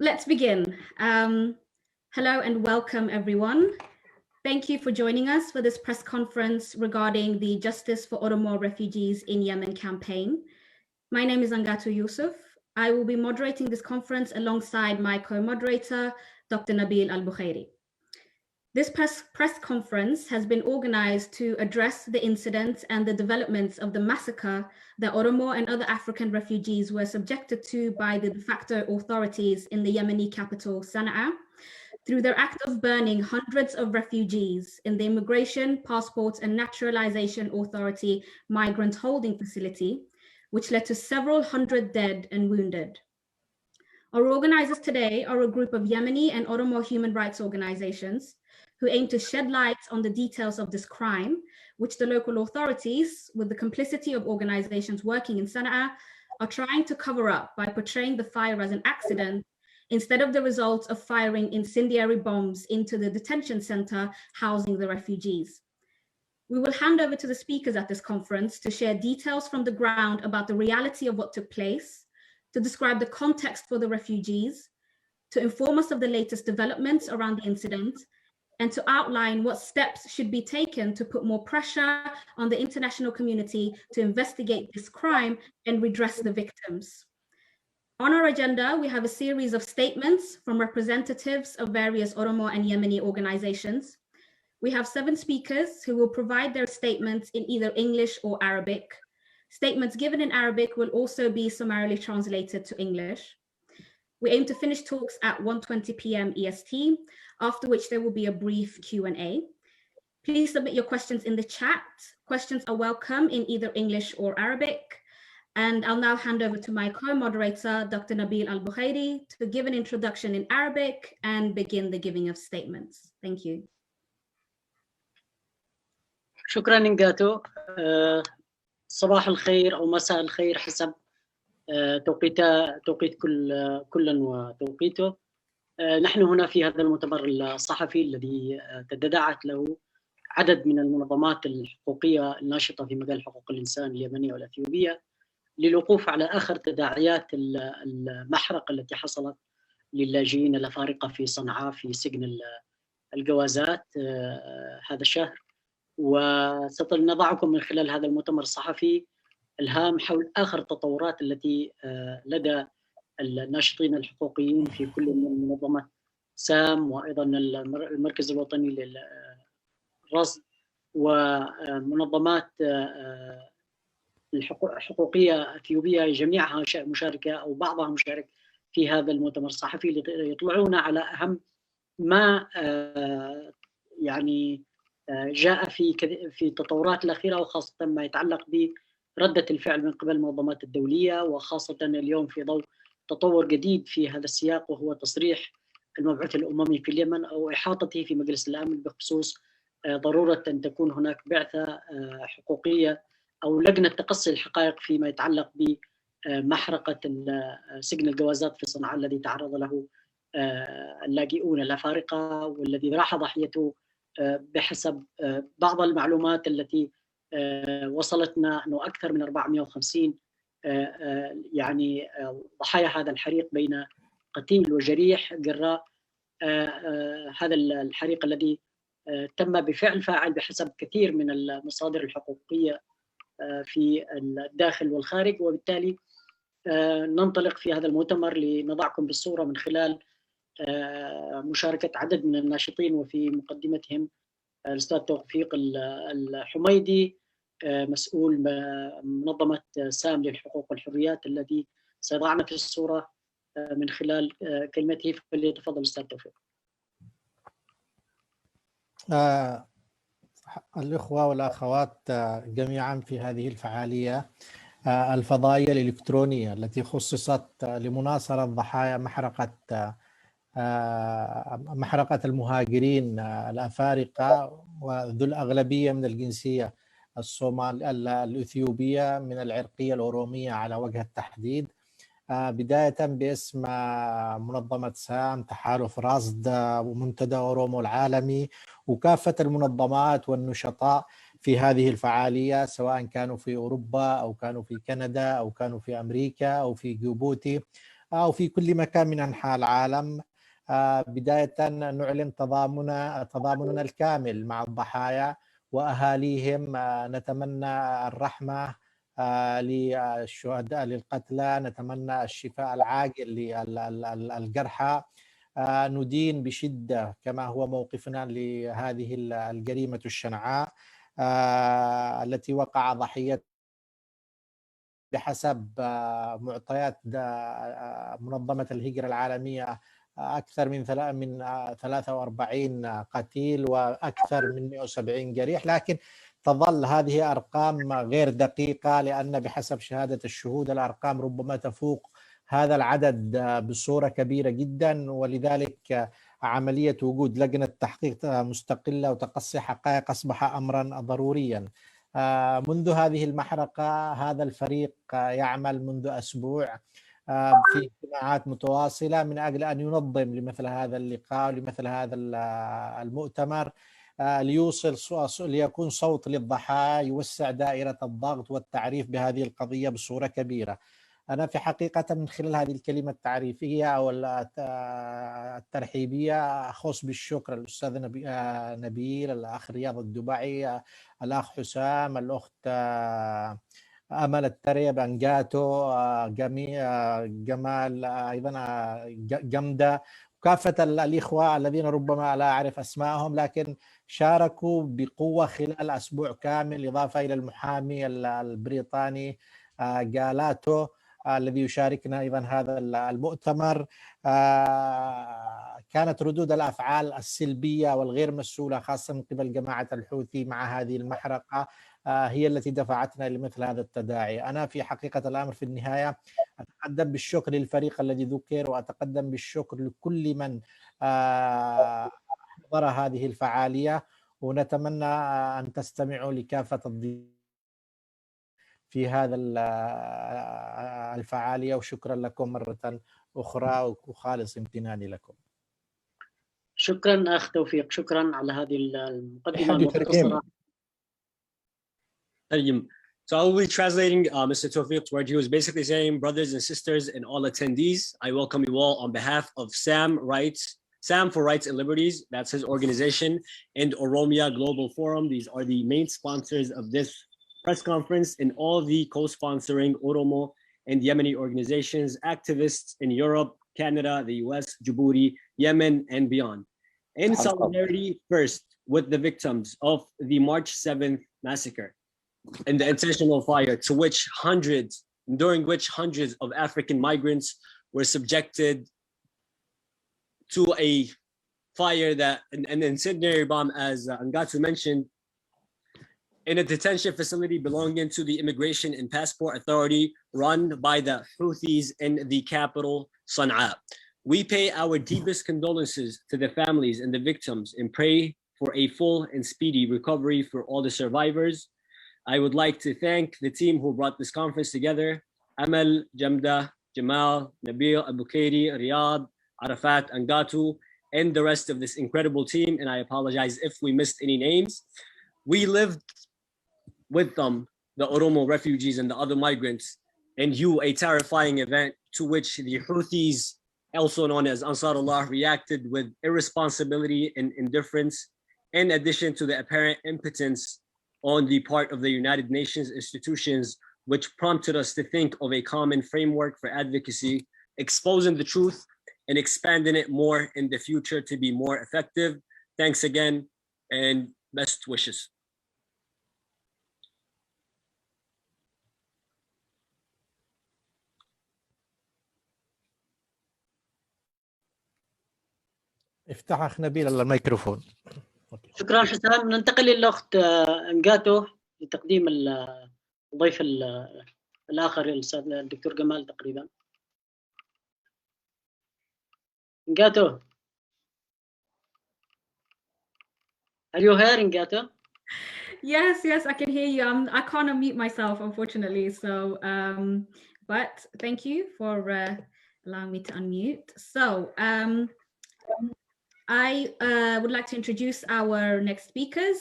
Let's begin. Hello and welcome, everyone. Thank you for joining us for this press conference regarding the Justice for Oromo Refugees in Yemen campaign. My name is Angatu Yusuf. I will be moderating this conference alongside my co-moderator, Dr. Nabil Al-Bukhairi. This press conference has been organized to address the incidents and the developments of the massacre that Oromo and other African refugees were subjected to by the de facto authorities in the Yemeni capital, Sana'a, through their act of burning hundreds of refugees in the Immigration, Passports and Naturalization Authority migrant holding facility, which led to several hundred dead and wounded. Our organizers today are a group of Yemeni and Oromo human rights organizations who aim to shed light on the details of this crime, which the local authorities, with the complicity of organizations working in Sana'a, are trying to cover up by portraying the fire as an accident instead of the result of firing incendiary bombs into the detention center housing the refugees. We will hand over to the speakers at this conference to share details from the ground about the reality of what took place, to describe the context for the refugees, to inform us of the latest developments around the incident, and to outline what steps should be taken to put more pressure on the international community to investigate this crime and redress the victims. On our agenda, we have a series of statements from representatives of various Oromo and Yemeni organizations. We have 7 speakers who will provide their statements in either English or Arabic. Statements given in Arabic will also be summarily translated to English. We aim to finish talks at 1:20 p.m. EST, after which there will be a brief Q&A. Please submit your questions in the chat. Questions are welcome in either English or Arabic. And I'll now hand over to my co-moderator, Dr. Nabil Al-Bukhairi, to give an introduction in Arabic and begin the giving of statements. Thank you. شكرا نجاتو. صباح الخير أو مساء الخير حسب توقيت كل وتوقيته. نحن هنا في هذا المؤتمر الصحفي الذي تداعت له عدد من المنظمات الحقوقية الناشطة في مجال حقوق الإنسان اليمنية والأثيوبية للوقوف على آخر تداعيات المحرقة التي حصلت للاجئين الأفارقة في صنعاء في سجن الجوازات هذا الشهر. وسنضعكم من خلال هذا المؤتمر الصحفي الهام حول آخر التطورات التي لدى الناشطين الحقوقيين في كل من منظمة سام وأيضا المركز الوطني للرصد ومنظمات الحقوقية أثيوبية جميعها مشاركة أو بعضها مشارك في هذا المؤتمر الصحفي ليطلعون على أهم ما يعني جاء في التطورات الأخيرة وخاصة ما يتعلق بردة الفعل من قبل المنظمات الدولية وخاصة اليوم في ضوء تطور جديد في هذا السياق وهو تصريح المبعوث الأممي في اليمن أو إحاطته في مجلس الأمن بخصوص ضرورة أن تكون هناك بعثة حقوقية أو لجنة تقصي الحقائق فيما يتعلق بمحرقة سجن الجوازات في صنعاء الذي تعرض له اللاجئون الأفارقة والذي راح ضحيته بحسب بعض المعلومات التي وصلتنا أنه أكثر من 450 يعني ضحايا هذا الحريق بين قتيل وجريح جراء هذا الحريق الذي تم بفعل فاعل بحسب كثير من المصادر الحقوقية في الداخل والخارج. وبالتالي ننطلق في هذا المؤتمر لنضعكم بالصورة من خلال مشاركة عدد من الناشطين وفي مقدمتهم الأستاذ توفيق الحميدي مسؤول منظمة سام للحقوق والحريات الذي سيضعنا في الصورة من خلال كلمته. فليتفضل الأستاذ توفيق. الإخوة والأخوات جميعا في هذه الفعالية الفضائية الإلكترونية التي خصصت لمناصرة ضحايا محرقة المهاجرين الأفارقة وذو الأغلبية من الجنسية الأثيوبية من العرقية الأورومية على وجه التحديد. بداية باسم منظمة سام، تحالف رصد، ومنتدى أورومو العالمي، وكافة المنظمات والنشطاء في هذه الفعالية سواء كانوا في أوروبا أو كانوا في كندا أو كانوا في أمريكا أو في جيبوتي أو في كل مكان من أنحاء العالم. بداية نعلن تضامننا الكامل مع الضحايا وأهاليهم. نتمنى الرحمة للشهداء للقتلى، نتمنى الشفاء العاجل للجرحى. ندين بشدة كما هو موقفنا لهذه الجريمة الشنعاء التي وقع ضحية بحسب معطيات منظمة الهجرة العالمية أكثر من 43 قتيل وأكثر من 170 جريح، لكن تظل هذه أرقام غير دقيقة، لأن بحسب شهادة الشهود الأرقام ربما تفوق هذا العدد بصورة كبيرة جدا. ولذلك عملية وجود لجنة تحقيق مستقلة وتقصي حقائق أصبح أمرا ضروريا. منذ هذه المحرقة هذا الفريق يعمل منذ أسبوع في اجتماعات متواصلة من أجل أن ينظم لمثل هذا اللقاء ولمثل هذا المؤتمر، ليكون صوت للضحايا، يوسع دائرة الضغط والتعريف بهذه القضية بصورة كبيرة. أنا في حقيقة من خلال هذه الكلمة التعريفية أو الترحيبية أخص بالشكر الأستاذ نبيل، الأخ رياض الدبعي، الأخ حسام، الأخت أمل التريب، أنجاتو، جمال، أيضا جمدة، وكافة الإخوة الذين ربما لا أعرف أسمائهم لكن شاركوا بقوة خلال أسبوع كامل، إضافة إلى المحامي البريطاني جالاتو الذي يشاركنا أيضا هذا المؤتمر. كانت ردود الأفعال السلبية والغير مسؤولة خاصة من قبل جماعة الحوثي مع هذه المحرقة هي التي دفعتنا لمثل هذا التداعي. أنا في حقيقة الأمر في النهاية أتقدم بالشكر للفريق الذي ذكر، وأتقدم بالشكر لكل من حضر هذه الفعالية، ونتمنى أن تستمعوا لكافة الضيوف في هذا الفعالية، وشكرا لكم مرة أخرى وخالص امتناني لكم. شكرا أخ توفيق، شكرا على هذه المقدمة المختصرة. So I will be translating Mr. Tawfiq's word. He was basically saying, brothers and sisters and all attendees, I welcome you all on behalf of Sam for Rights and Liberties, that's his organization, and Oromia Global Forum. These are the main sponsors of this press conference, and all the co-sponsoring Oromo and Yemeni organizations, activists in Europe, Canada, the US, Djibouti, Yemen, and beyond. In solidarity first with the victims of the March 7th massacre and the intentional fire during which hundreds of African migrants were subjected to a fire an incendiary bomb, as Ngatu mentioned, in a detention facility belonging to the Immigration and Passport Authority run by the Houthis in the capital, Sana'a. We pay our deepest condolences to the families and the victims and pray for a full and speedy recovery for all the survivors. I would like to thank the team who brought this conference together: Amal, Jamda, Jamal, Nabil, Abu Kairi, Riyadh, Arafat, Angatu, and the rest of this incredible team. And I apologize if we missed any names. We lived with them, the Oromo refugees and the other migrants, and a terrifying event to which the Houthis, also known as Ansarullah, reacted with irresponsibility and indifference, in addition to the apparent impotence on the part of the United Nations institutions, which prompted us to think of a common framework for advocacy, exposing the truth and expanding it more in the future to be more effective. Thanks again and best wishes. افتح أخ نبيل الميكروفون. شكرا حسام. ننتقل للأخت انجاتو لتقديم الضيف الآخر الأستاذ الدكتور جمال تقريبا. انجاتو. Are you here, Ngata? Yes, I can hear you. I can't unmute myself, unfortunately. So, but thank you for allowing me to unmute. So, I would like to introduce our next speakers.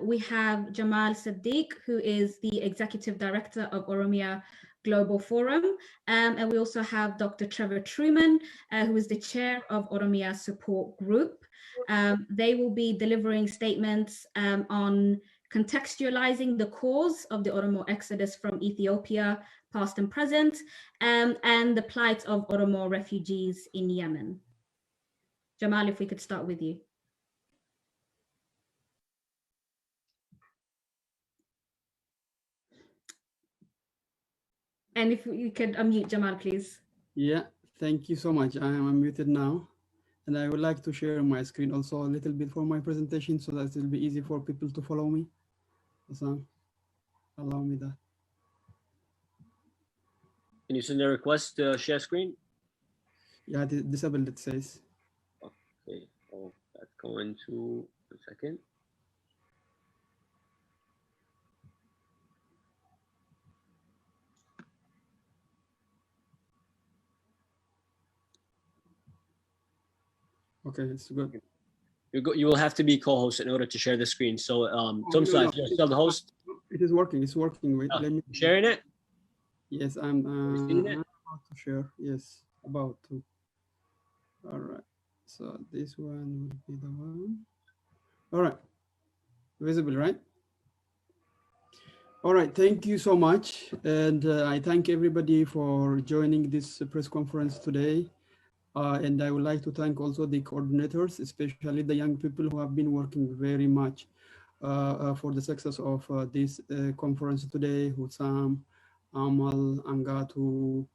We have Jamal Siddiq, who is the Executive Director of Oromia Global Forum. And we also have Dr. Trevor Truman, who is the chair of Oromia Support Group. They will be delivering statements on contextualizing the cause of the Oromo exodus from Ethiopia, past and present, and the plight of Oromo refugees in Yemen. Jamal, if we could start with you. And if you could unmute Jamal, please. Yeah, thank you so much. I am unmuted now. And I would like to share my screen also a little bit for my presentation so that it will be easy for people to follow me. So allow me that. Can you send a request to share screen? Yeah, disabled it says. Okay, oh, that's going to 1 second. Okay, it's good. You will have to be co-host in order to share the screen. So, Tumsa, if you're still the host. It is working. It's working. Wait, let me. Sharing it? Yes, I'm seen it? about to share. Yes, about to. All right. So this one will be the one. All right. Visible, right? All right. Thank you so much. And I thank everybody for joining this press conference today. And I would like to thank also the coordinators, especially the young people who have been working very much for the success of this conference today, Hussam, Amal, Angatu,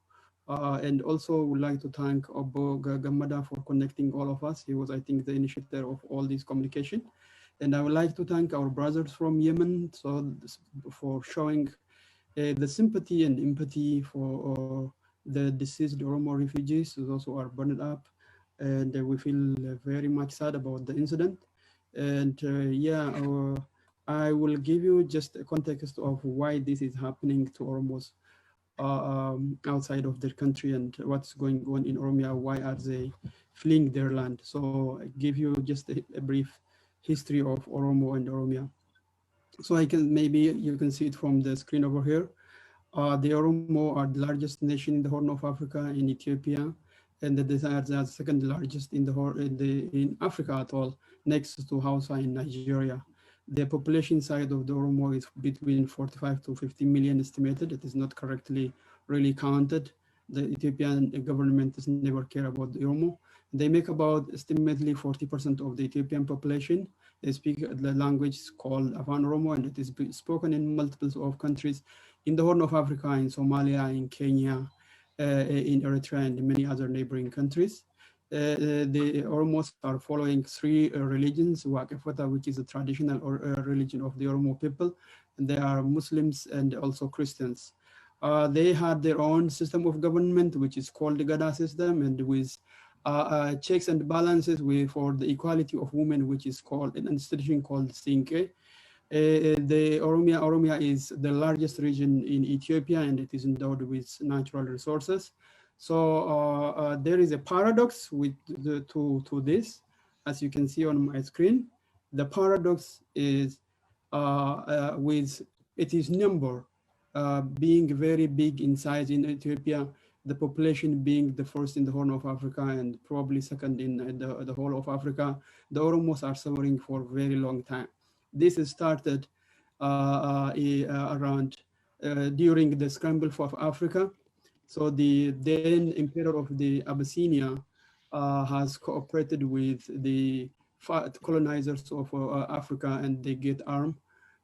and also would like to thank Obo Gamada for connecting all of us. He was, I think, the initiator of all this communication. And I would like to thank our brothers from Yemen for showing the sympathy and empathy for the deceased Oromo refugees. Those who are burned up. And we feel very much sad about the incident. And I will give you just a context of why this is happening to Oromos outside of their country and what's going on in Oromia. Why are they fleeing their land? So I give you just a brief history of Oromo and Oromia. So maybe you can see it from the screen over here. The Oromo are the largest nation in the Horn of Africa, in Ethiopia, and they are the second largest in Africa at all, next to Hausa in Nigeria. The population side of the Oromo is between 45 to 50 million estimated. It is not correctly really counted. The Ethiopian government does never care about the Oromo. They make about estimately 40% of the Ethiopian population. They speak the language called Afan Oromo, and it is spoken in multiples of countries in the Horn of Africa, in Somalia, in Kenya, in Eritrea, and many other neighboring countries. The Oromos are following three religions, Wakefata, which is a traditional religion of the Oromo people, and they are Muslims and also Christians. They had their own system of government, which is called the Gada system, and with checks and balances for the equality of women, which is called an institution called Sinke. The Oromia is the largest region in Ethiopia, and it is endowed with natural resources. So there is a paradox to this, as you can see on my screen. The paradox is with its number being very big in size in Ethiopia, the population being the first in the Horn of Africa and probably second in the whole of Africa. The Oromos are suffering for a very long time. This started around during the scramble for Africa. So the then emperor of the Abyssinia has cooperated with the colonizers of Africa, and they get armed.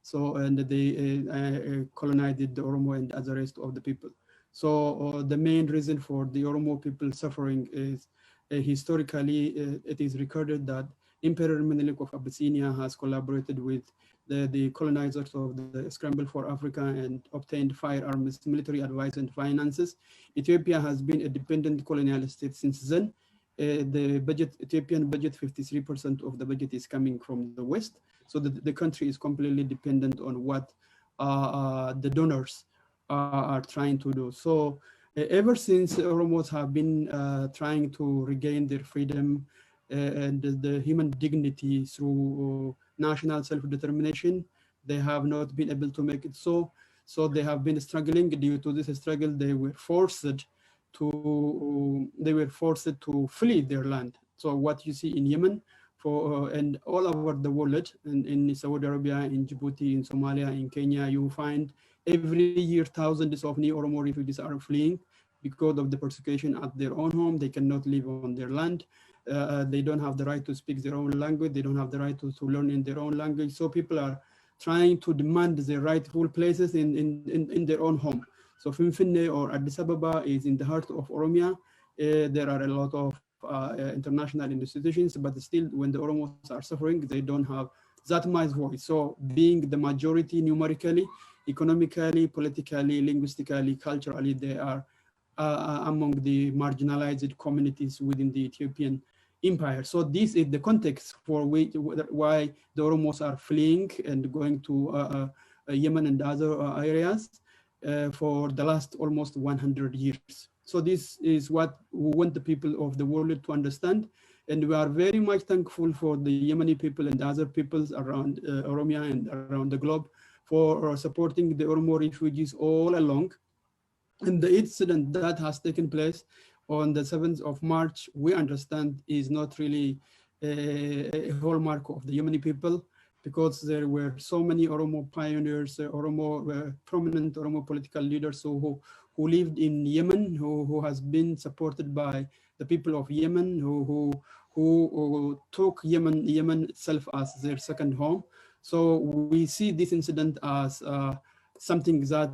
So, and they colonized the Oromo and the rest of the people. So the main reason for the Oromo people suffering is historically, it is recorded that Emperor Menelik of Abyssinia has collaborated with the colonizers of the scramble for Africa and obtained firearms, military advice, and finances. Ethiopia has been a dependent colonial state since then. The Ethiopian budget, 53% of the budget is coming from the West. So the country is completely dependent on what the donors are trying to do. So ever since Oromos have been trying to regain their freedom and the human dignity through national self-determination, they have not been able to make it so. So they have been struggling. Due to this struggle, they were forced to flee their land. So what you see in Yemen and all over the world, in Saudi Arabia, in Djibouti, in Somalia, in Kenya, you find every year thousands of new Oromo refugees are fleeing because of the persecution at their own home. They cannot live on their land. They don't have the right to speak their own language. They don't have the right to learn in their own language. So people are trying to demand their rightful places in their own home. So Finfinne or Addis Ababa is in the heart of Oromia. There are a lot of international institutions, but still when the Oromos are suffering, they don't have that much voice. So being the majority numerically, economically, politically, linguistically, culturally, they are among the marginalized communities within the Ethiopian empire. So this is the context for why the Oromos are fleeing and going to Yemen and other areas for the last almost 100 years. So this is what we want the people of the world to understand. And we are very much thankful for the Yemeni people and other peoples around Oromia and around the globe for supporting the Oromo refugees all along. And the incident that has taken place on the 7th of March, we understand is not really a hallmark of the Yemeni people, because there were so many Oromo pioneers, prominent Oromo political leaders who lived in Yemen, who has been supported by the people of Yemen, who took Yemen itself as their second home. So we see this incident as something that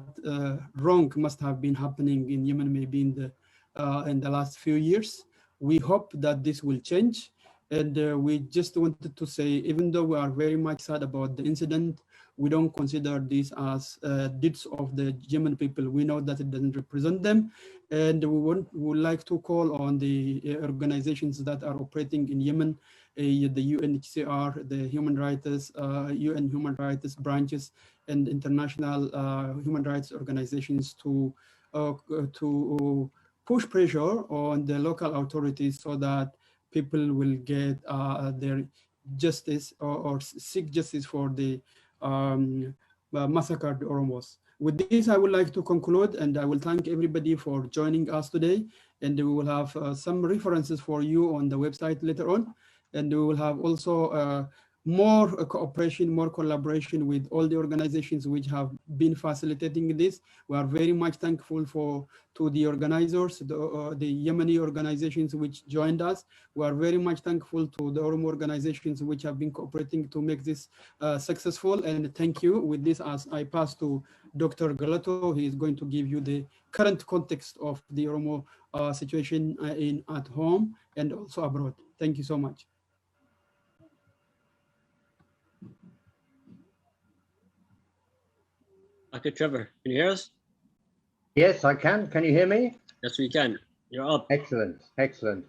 wrong must have been happening in Yemen, maybe in the last few years. We hope that this will change. And we just wanted to say, even though we are very much sad about the incident, we don't consider this as deeds of the Yemen people. We know that it doesn't represent them. And we would like to call on the organizations that are operating in Yemen, the UNHCR, the human rights, UN human rights branches, and international human rights organizations to push pressure on the local authorities so that people will get their justice or seek justice for the massacred Oromos. With this, I would like to conclude, and I will thank everybody for joining us today. And we will have some references for you on the website later on. And we will have also more cooperation, more collaboration with all the organizations which have been facilitating this. We are very much thankful to the organizers, the Yemeni organizations which joined us. We are very much thankful to the Oromo organizations which have been cooperating to make this successful. And thank you. With this, as I pass to Dr. Galato, he is going to give you the current context of the Oromo situation at home and also abroad. Thank you so much. Dr. Trevor, can you hear us? Yes, I can. Can you hear me? Yes, we can. You're up. Excellent, excellent.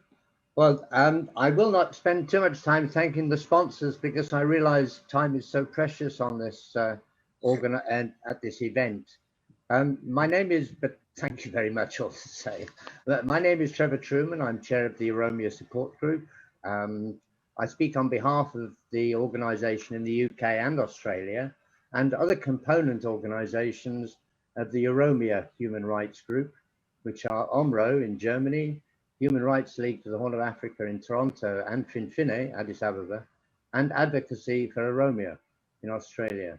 Well, I will not spend too much time thanking the sponsors because I realize time is so precious on this and at this event. My name is, but thank you very much all to say. My name is Trevor Truman. I'm chair of the Oromia Support Group. I speak on behalf of the organization in the UK and Australia and other component organizations of the Oromia Human Rights Group, which are OMRO in Germany, Human Rights League for the Horn of Africa in Toronto, and Finfinne, Addis Ababa, and Advocacy for Oromia in Australia.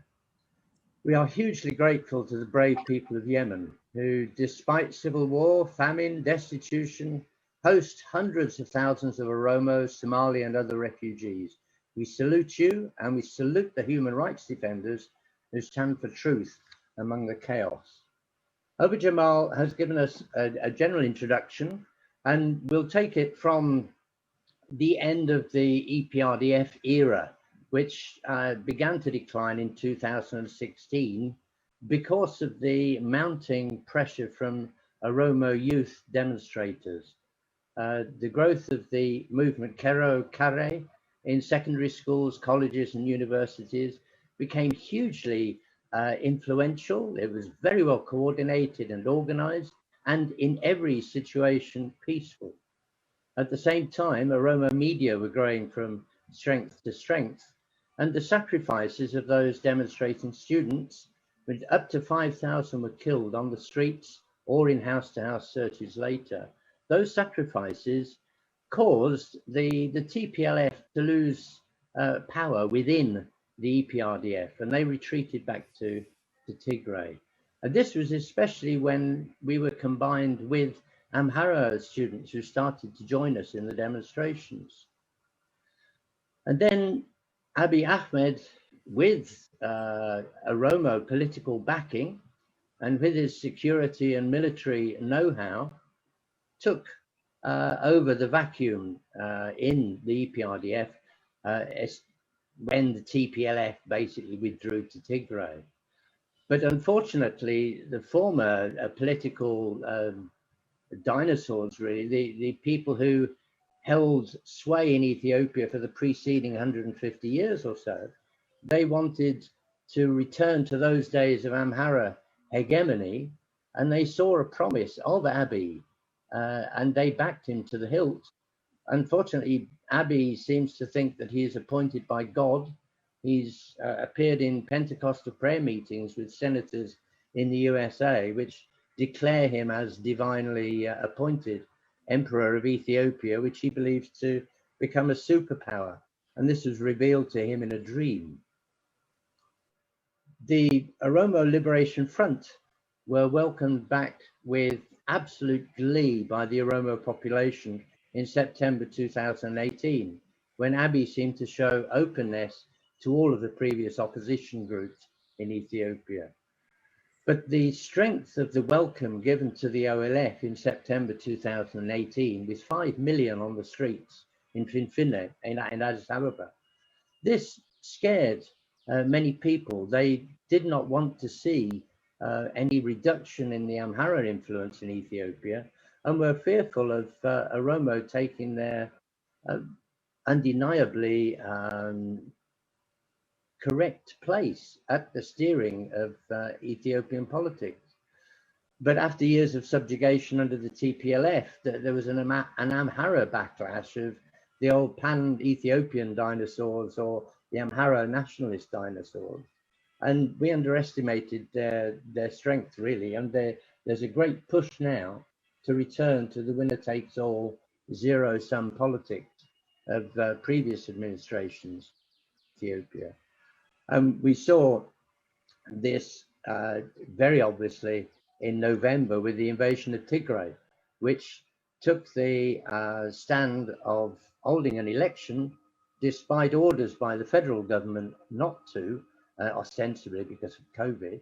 We are hugely grateful to the brave people of Yemen, who, despite civil war, famine, destitution, host hundreds of thousands of Oromo, Somali, and other refugees. We salute you, and we salute the human rights defenders who stand for truth among the chaos. Oba Jamal has given us a general introduction, and we'll take it from the end of the EPRDF era, which began to decline in 2016 because of the mounting pressure from Oromo youth demonstrators. The growth of the movement Kero Kare in secondary schools, colleges, and universities became hugely influential. It was very well coordinated and organized, and in every situation peaceful. At the same time, Oromo media were growing from strength to strength, and the sacrifices of those demonstrating students With up to 5,000 were killed on the streets or in house-to-house searches later. Those sacrifices caused the TPLF to lose power within the EPRDF, and they retreated back to Tigray. And this was especially when we were combined with Amhara students who started to join us in the demonstrations. And then Abiy Ahmed, with Oromo political backing and with his security and military know-how, took over the vacuum in the EPRDF when the TPLF basically withdrew to Tigray. But unfortunately, the former political dinosaurs, really, the people who held sway in Ethiopia for the preceding 150 years or so, they wanted to return to those days of Amhara hegemony, and they saw a promise of Abiy, and they backed him to the hilt. Unfortunately, Abiy seems to think that he is appointed by God. He's appeared in Pentecostal prayer meetings with senators in the USA, which declare him as divinely appointed Emperor of Ethiopia, which he believes to become a superpower. And this was revealed to him in a dream. The Oromo Liberation Front were welcomed back with absolute glee by the Oromo population in September 2018, when Abiy seemed to show openness to all of the previous opposition groups in Ethiopia. But the strength of the welcome given to the OLF in September 2018, with 5 million on the streets in Finfinne, in Addis Ababa, this scared many people. They did not want to see any reduction in the Amhara influence in Ethiopia, and were fearful of Oromo taking their undeniably correct place at the steering of Ethiopian politics. But after years of subjugation under the TPLF, there was an Amhara backlash of the old pan-Ethiopian dinosaurs or the Amhara nationalist dinosaurs. And we underestimated their strength, really. And there's a great push now to return to the winner-takes-all zero-sum politics of previous administrations in Ethiopia. We saw this very obviously in November with the invasion of Tigray, which took the stand of holding an election despite orders by the federal government not to, ostensibly because of COVID,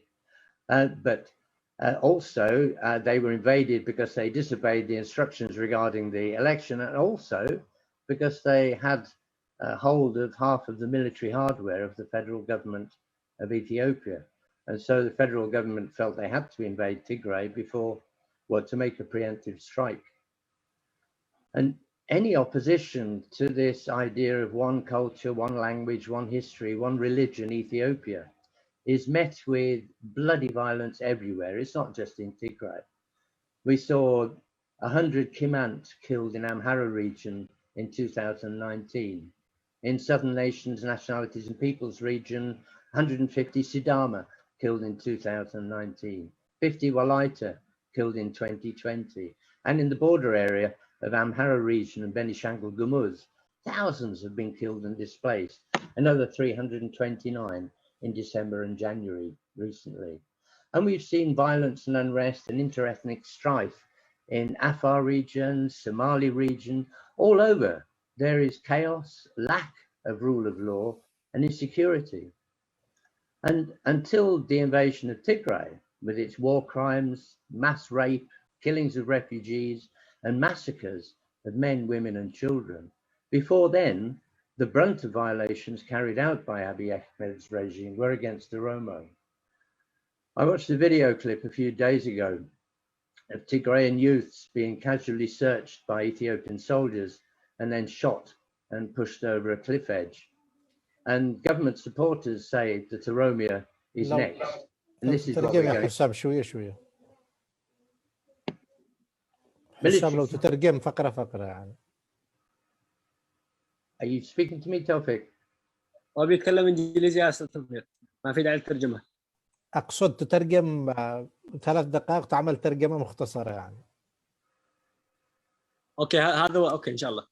but also they were invaded because they disobeyed the instructions regarding the election, and also because they had hold of half of the military hardware of the federal government of Ethiopia. And so the federal government felt they had to invade Tigray before, well, to make a preemptive strike. And any opposition to this idea of one culture, one language, one history, one religion, Ethiopia, is met with bloody violence everywhere. It's not just in Tigray. We saw 100 Kimant killed in Amhara region in 2019. In Southern Nations, Nationalities and Peoples region, 150 Sidama killed in 2019, 50 Walaita killed in 2020. And in the border area of Amhara region and Benishangul Gumuz, thousands have been killed and displaced, another 329 in December and January recently. And we've seen violence and unrest and interethnic strife in Afar region, Somali region, all over. There is chaos, lack of rule of law, and insecurity. And until the invasion of Tigray, with its war crimes, mass rape, killings of refugees, and massacres of men, women, and children, before then, the brunt of violations carried out by Abiy Ahmed's regime were against the Oromo. I watched a video clip a few days ago of Tigrayan youths being casually searched by Ethiopian soldiers and then shot and pushed over a cliff edge. And government supporters say that Oromia is next. And this is what we're going. حسام شوية شوية. حسام لو تترجم فقرة يعني. Are you speaking to me, Tawfiq? هو بيتكلم انجليزي يا استاذ توفيق، ما في داعي للترجمة. أقصد تترجم 3 دقائق تعمل ترجمة مختصرة يعني. Okay, هذا okay إن شاء الله.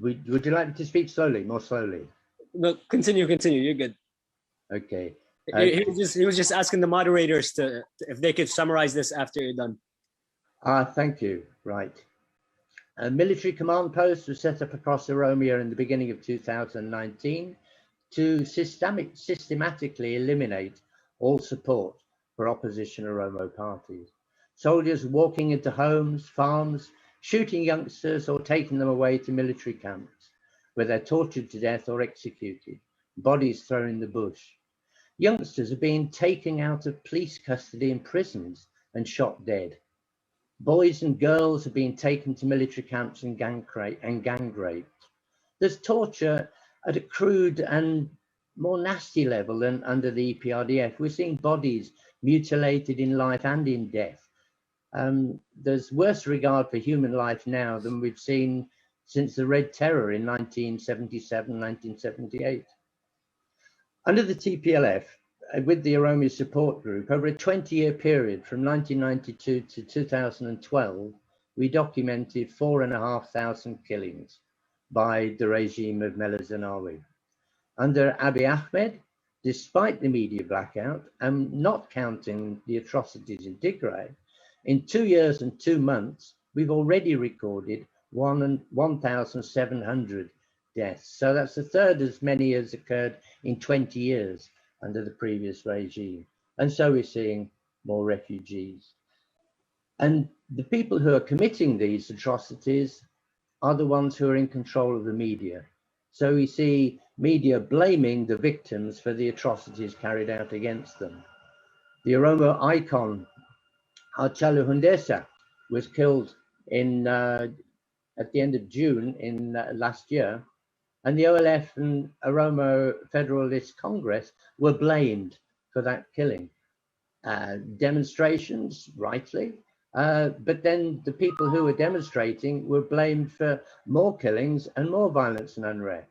Would you like me to speak slowly, more slowly? No, continue. You're good. Okay. He was just asking the moderators to if they could summarize this after you're done. Thank you. Right. A military command post was set up across Oromia in the beginning of 2019 to systematically eliminate all support for opposition Oromo parties. Soldiers walking into homes, farms, shooting youngsters or taking them away to military camps where they're tortured to death or executed, bodies thrown in the bush. Youngsters are being taken out of police custody in prisons and shot dead. Boys and girls are being taken to military camps and gang raped. There's torture at a crude and more nasty level than under the EPRDF. We're seeing bodies mutilated in life and in death. There's worse regard for human life now than we've seen since the Red Terror in 1977, 1978. Under the TPLF, with the Oromo Support Group, over a 20-year period from 1992 to 2012, we documented 4,500 killings by the regime of Meles Zenawi. Under Abiy Ahmed, despite the media blackout, and not counting the atrocities in Tigray, in 2 years and 2 months, we've already recorded 1,700 deaths. So that's a third as many as occurred in 20 years under the previous regime. And so we're seeing more refugees. And the people who are committing these atrocities are the ones who are in control of the media. So we see media blaming the victims for the atrocities carried out against them. The Oromo icon, Hachalu Hundessa, was killed in at the end of June in last year, and the OLF and Oromo Federalist Congress were blamed for that killing. Demonstrations, rightly, but then the people who were demonstrating were blamed for more killings and more violence and unrest.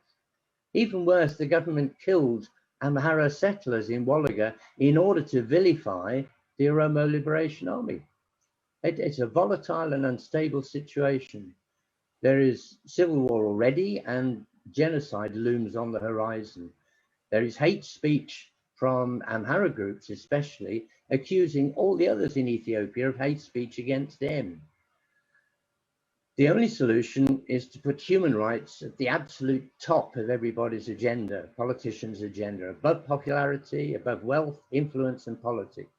Even worse, the government killed Amhara settlers in Wolaga in order to vilify the Oromo Liberation Army. It's a volatile and unstable situation. There is civil war already and genocide looms on the horizon. There is hate speech from Amhara groups especially, accusing all the others in Ethiopia of hate speech against them. The only solution is to put human rights at the absolute top of everybody's agenda, politicians' agenda, above popularity, above wealth, influence, and politics.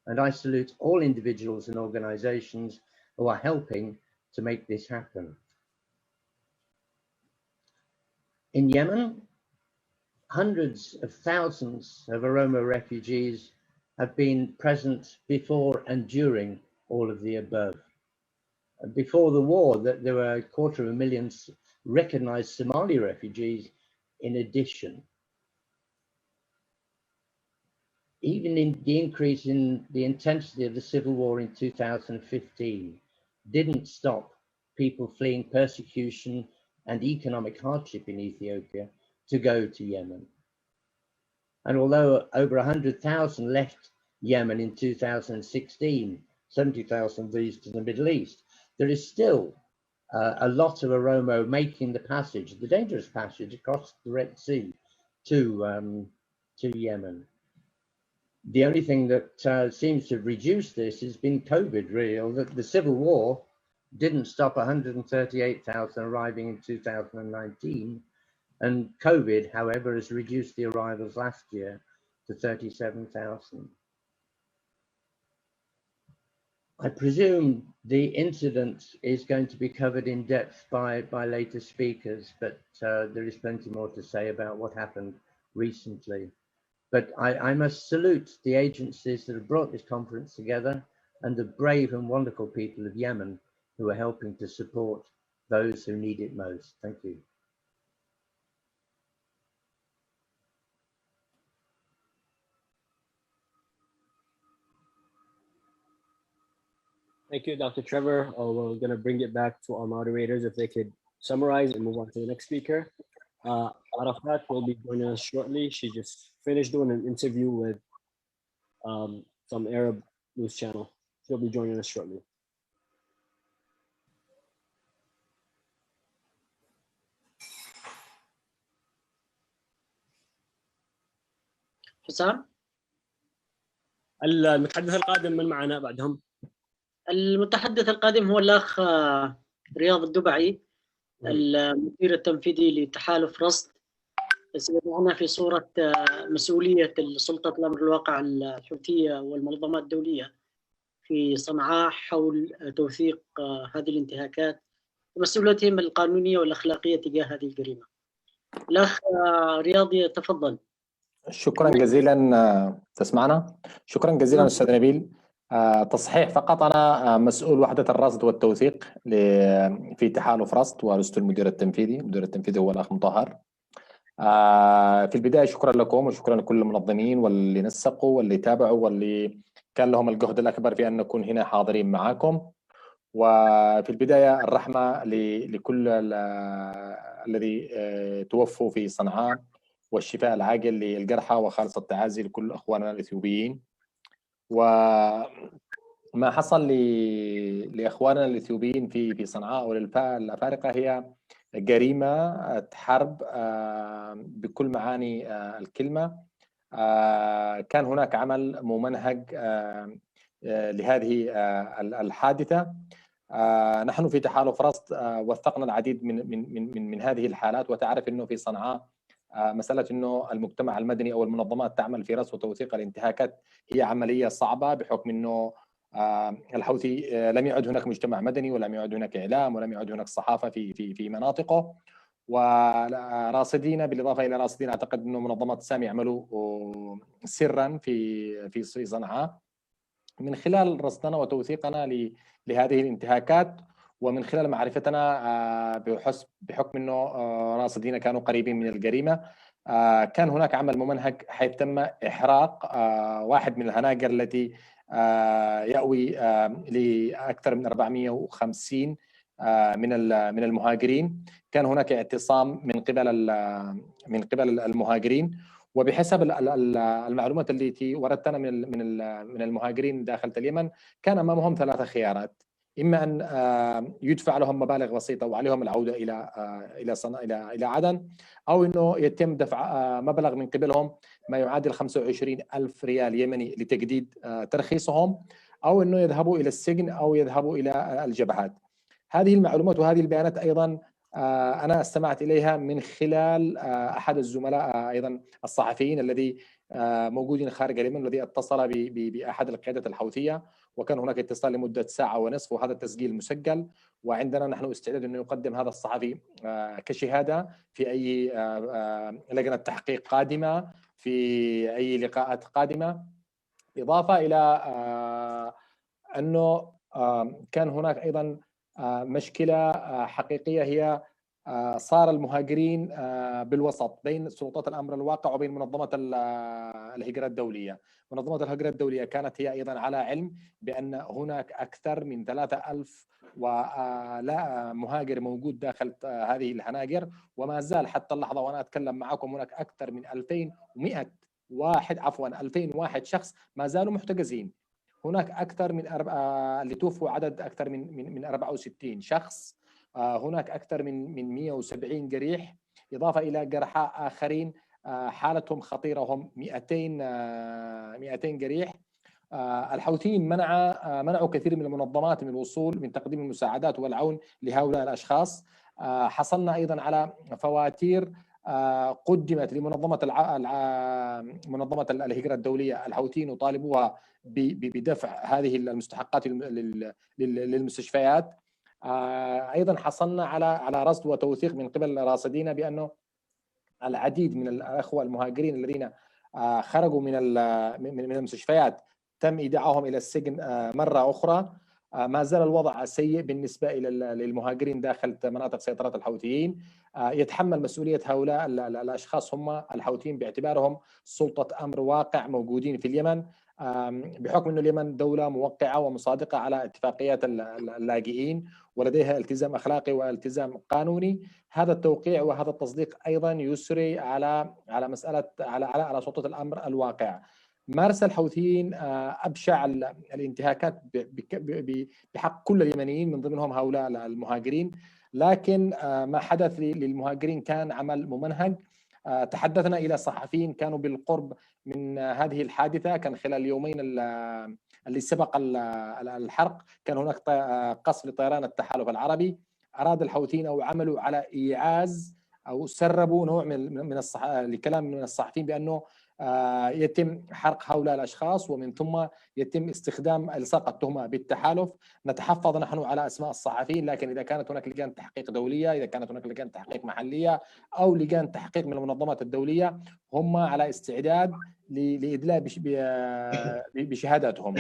And I salute all individuals and organizations who are helping to make this happen. In Yemen, hundreds of thousands of Oromo refugees have been present before and during all of the above. Before the war, there were 250,000 recognized Somali refugees in addition. Even in the increase in the intensity of the civil war in 2015 didn't stop people fleeing persecution and economic hardship in Ethiopia to go to Yemen. And although over 100,000 left Yemen in 2016, 70,000 of these to the Middle East, there is still a lot of Oromo making the passage, the dangerous passage across the Red Sea to Yemen. The only thing that seems to have reduced this has been COVID, really. The civil war didn't stop 138,000 arriving in 2019. And COVID, however, has reduced the arrivals last year to 37,000. I presume the incident is going to be covered in depth by later speakers, but there is plenty more to say about what happened recently. But I must salute the agencies that have brought this conference together and the brave and wonderful people of Yemen who are helping to support those who need it most. Thank you. Thank you, Dr. Trevor. We're going to bring it back to our moderators if they could summarize and move on to the next speaker. Arafat will be joining us shortly. She just finished doing an interview with some Arab news channel. He'll be joining us shortly. حسام؟ المتحدث القادم من معنا بعدهم؟ المتحدث القادم هو الأخ رياض الدبعي، المدير التنفيذي لتحالف رصد، سيدعنا في صورة مسؤولية سلطة الأمر الواقع الحوثية والمنظمات الدولية في صنعاء حول توثيق هذه الانتهاكات ومسؤوليتهم القانونية والأخلاقية تجاه هذه الجريمة. الأخ رياض يتفضل. شكرا جزيلا. تسمعنا؟ شكرا جزيلا أستاذ نبيل. تصحيح فقط، أنا مسؤول وحدة الرصد والتوثيق في تحالف رصد، ولست المدير التنفيذي. المدير التنفيذي هو الأخ مطهر. في البداية شكرا لكم وشكرا لكل المنظمين واللي نسقوا واللي تابعوا واللي كان لهم الجهد الأكبر في أن نكون هنا حاضرين معكم. وفي البداية الرحمة لكل الذي توفوا في صنعاء، والشفاء العاجل للجرحى، وخالص التعازي لكل أخواننا الإثيوبيين. وما حصل لأخواننا الإثيوبيين في صنعاء وللأفارقة هي جريمة حرب بكل معاني الكلمة. كان هناك عمل ممنهج لهذه الحادثة. نحن في تحالف رصد وثقنا العديد من هذه الحالات، وتعرف أنه في صنعاء مسألة أنه المجتمع المدني أو المنظمات تعمل في رصد وتوثيق الانتهاكات هي عملية صعبة، بحكم أنه الحوثي لم يعد هناك مجتمع مدني، ولم يعد هناك إعلام، ولم يعد هناك صحافة في مناطقه. وراصدين بالإضافة إلى راصدين، أعتقد أنه منظمات سام يعملوا سرا في صنعاء. من خلال رصدنا وتوثيقنا لهذه الانتهاكات، ومن خلال معرفتنا بحكم أنه راصدين كانوا قريبين من الجريمة، كان هناك عمل ممنهج حيث تم إحراق واحد من الهناجر التي يأوي لأكثر من 450 من المهاجرين. كان هناك اعتصام من قبل المهاجرين، وبحسب المعلومات التي وردتنا من المهاجرين داخل اليمن، كان امامهم 3 خيارات: اما ان يدفع لهم مبالغ بسيطه وعليهم العوده الى عدن، او انه يتم دفع مبلغ من قبلهم ما يعادل 25,000 ريال يمني لتجديد ترخيصهم، او انه يذهبوا الى السجن او يذهبوا الى الجبهات. هذه المعلومات وهذه البيانات ايضا أنا استمعت إليها من خلال أحد الزملاء أيضا الصحفيين الذي موجودين خارج اليمن، الذي اتصل بأحد القيادات الحوثية، وكان هناك اتصال لمدة 1.5 ساعة، وهذا التسجيل مسجل، وعندنا نحن استعداد أن يقدم هذا الصحفي كشهادة في أي لجنة تحقيق قادمة، في أي لقاءات قادمة. إضافة إلى أنه كان هناك أيضا مشكلة حقيقية، هي صار المهاجرين بالوسط بين سلطات الأمر الواقع وبين منظمة الهجرة الدولية. منظمة الهجرة الدولية كانت هي أيضا على علم بأن هناك أكثر من 3,000 ولا مهاجر موجود داخل هذه الهناجر، وما زال حتى اللحظة وأنا أتكلم معكم هناك أكثر من 2,100 واحد 2,001 شخص ما زالوا محتجزين. هناك أكثر من اللي توفوا عدد أكثر من 64 شخص. هناك أكثر من 170 جريح، إضافة إلى جرحى آخرين حالتهم خطيرة، هم 200 جريح. الحوثيين منعوا كثير من المنظمات من الوصول من تقديم المساعدات والعون لهؤلاء الأشخاص. حصلنا أيضا على فواتير قدمت لمنظمة منظمة الهجرة الدولية. الحوثيين يطالبوها بدفع هذه المستحقات للمستشفيات. أيضا حصلنا على رصد وتوثيق من قبل راصدين بأنه العديد من الأخوة المهاجرين الذين خرجوا من المستشفيات تم إيداعهم إلى السجن مرة أخرى. ما زال الوضع سيء بالنسبة إلى للمهاجرين داخل مناطق سيطرة الحوثيين. يتحمل مسؤولية هؤلاء الأشخاص هم الحوثيين باعتبارهم سلطة أمر واقع موجودين في اليمن. بحكم أن اليمن دولة موقعة ومصادقة على اتفاقيات اللاجئين ولديها التزام أخلاقي والتزام قانوني، هذا التوقيع وهذا التصديق أيضا يسري على مسألة على سلطة الأمر الواقع. مارس الحوثيين أبشع الانتهاكات بحق كل اليمنيين من ضمنهم هؤلاء المهاجرين، لكن ما حدث للمهاجرين كان عمل ممنهج. تحدثنا إلى صحفيين كانوا بالقرب من هذه الحادثة، كان خلال اليومين اللي سبق الحرق كان هناك قصف لطيران التحالف العربي، أراد الحوثيين أو عملوا على إيعاز أو سربوا نوع من لكلام من الصحفيين بأنه يتم حرق هؤلاء الأشخاص ومن ثم يتم استخدام إلصاق التهمة بالتحالف. نتحفظ نحن على أسماء الصحفيين، لكن إذا كانت هناك لجان تحقيق دولية، إذا كانت هناك لجان تحقيق محلية أو لجان تحقيق من المنظمات الدولية، هم على استعداد لإدلاء بشهاداتهم.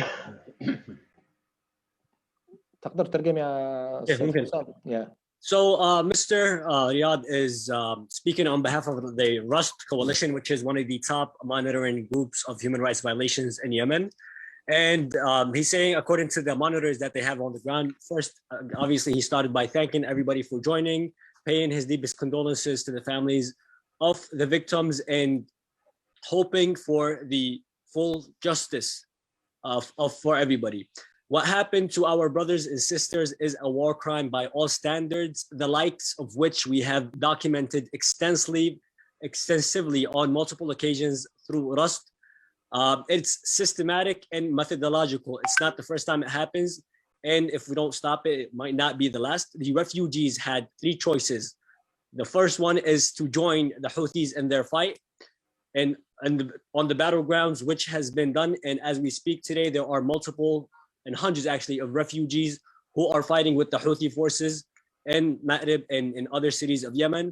تقدر ترجم يا أستاذ حسام؟ So Mr. Riyad is speaking on behalf of the Rust Coalition, which is one of the top monitoring groups of human rights violations in Yemen. And he's saying, according to the monitors that they have on the ground, first, obviously, he started by thanking everybody for joining, paying his deepest condolences to the families of the victims, and hoping for the full justice for everybody. What happened to our brothers and sisters is a war crime by all standards, the likes of which we have documented extensively on multiple occasions through Rust. It's systematic and methodological. It's not the first time it happens. And if we don't stop it, it might not be the last. The refugees had three choices. The first one is to join the Houthis in their fight and on the battlegrounds, which has been done. And as we speak today, there are multiple and hundreds actually of refugees who are fighting with the Houthi forces in Ma'rib and in other cities of Yemen,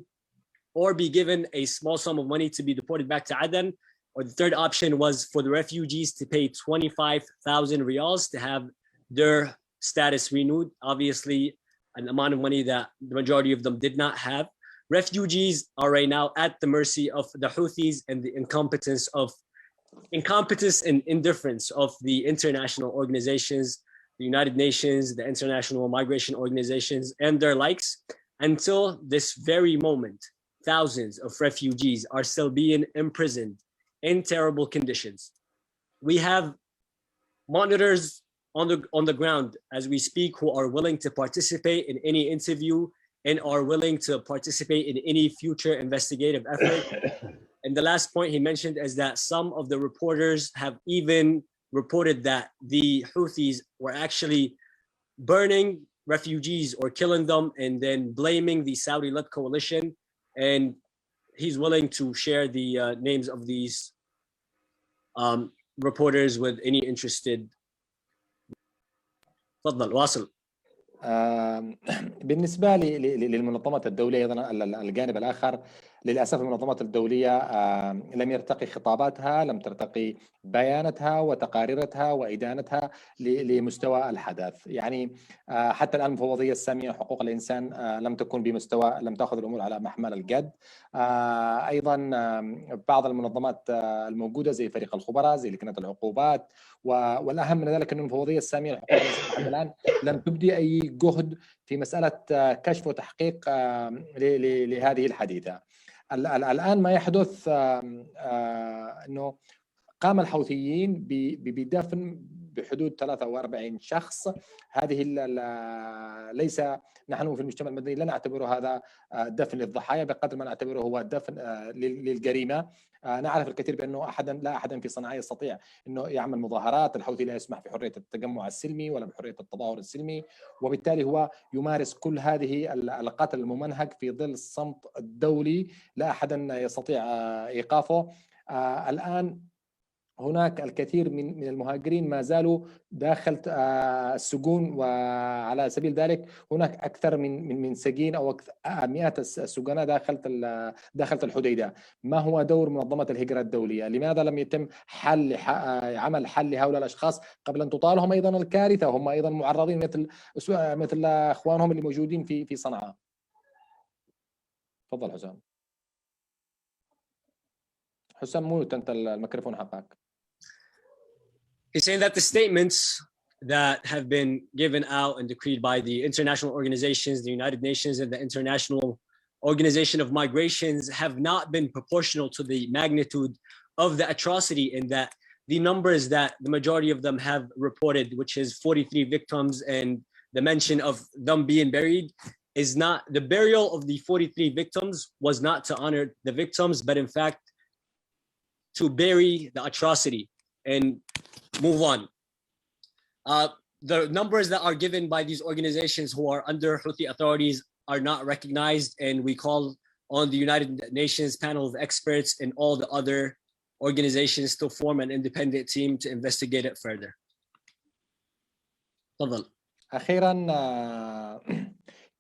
or be given a small sum of money to be deported back to Aden. Or the third option was for the refugees to pay 25,000 riyals to have their status renewed. Obviously, an amount of money that the majority of them did not have. Refugees are right now at the mercy of the Houthis and the incompetence and indifference of the international organizations, the United Nations, the international migration organizations, and their likes. Until this very moment, thousands of refugees are still being imprisoned in terrible conditions. We have monitors on the ground as we speak who are willing to participate in any interview and are willing to participate in any future investigative effort. And the last point he mentioned is that some of the reporters have even reported that the Houthis were actually burning refugees or killing them and then blaming the Saudi-led coalition. And he's willing to share the names of these reporters with any interested. تفضل واصل. بالنسبة للمنظمات الدولية أيضا الجانب الآخر، للأسف المنظمات الدولية لم يرتقي خطاباتها، لم ترتقي بياناتها وتقاريرها وإدانتها لمستوى الحدث. يعني حتى الآن المفوضية السامية لحقوق الإنسان لم تكن بمستوى، لم تأخذ الأمور على محمل الجد. أيضا بعض المنظمات الموجودة زي فريق الخبراء، زي لجنة العقوبات، والأهم من ذلك أن المفوضية السامية لحقوق الإنسان حتى الآن لم تبدي أي جهد في مسألة كشف وتحقيق لهذه الحديثة. الآن ما يحدث أنه قام الحوثيين بدفن بحدود 43 شخص. هذه ليس، نحن في المجتمع المدني لا نعتبره هذا دفن للضحايا بقدر ما نعتبره هو دفن للجريمة. نعرف الكثير بأنه لا أحد في صنعاء يستطيع أنه يعمل مظاهرات. الحوثي لا يسمح بحرية التجمع السلمي ولا بحرية التظاهر السلمي، وبالتالي هو يمارس كل هذه القتل الممنهج في ظل الصمت الدولي لا أحد يستطيع إيقافه. الآن هناك الكثير من المهاجرين ما زالوا داخل السجون، وعلى سبيل ذلك هناك أكثر من سجين أو مئات السجناء داخل الحديدة. ما هو دور منظمة الهجرة الدولية؟ لماذا لم يتم عمل حل لهؤلاء الأشخاص قبل أن تطالهم أيضا الكارثة؟ هم أيضا معرضين مثل أخوانهم اللي موجودين في صنعاء. تفضل حسام. حسام موت أنت الميكروفون حقك. He's saying that the statements that have been given out and decreed by the international organizations, the United Nations and the International Organization of Migrations have not been proportional to the magnitude of the atrocity, and that the numbers that the majority of them have reported, which is 43 victims and the mention of them being buried, is not, the burial of the 43 victims was not to honor the victims, but in fact to bury the atrocity and move on. The numbers that are given by these organizations who are under Houthi authorities are not recognized, and we call on the United Nations panel of experts and all the other organizations to form an independent team to investigate it further. تفضل. أخيرا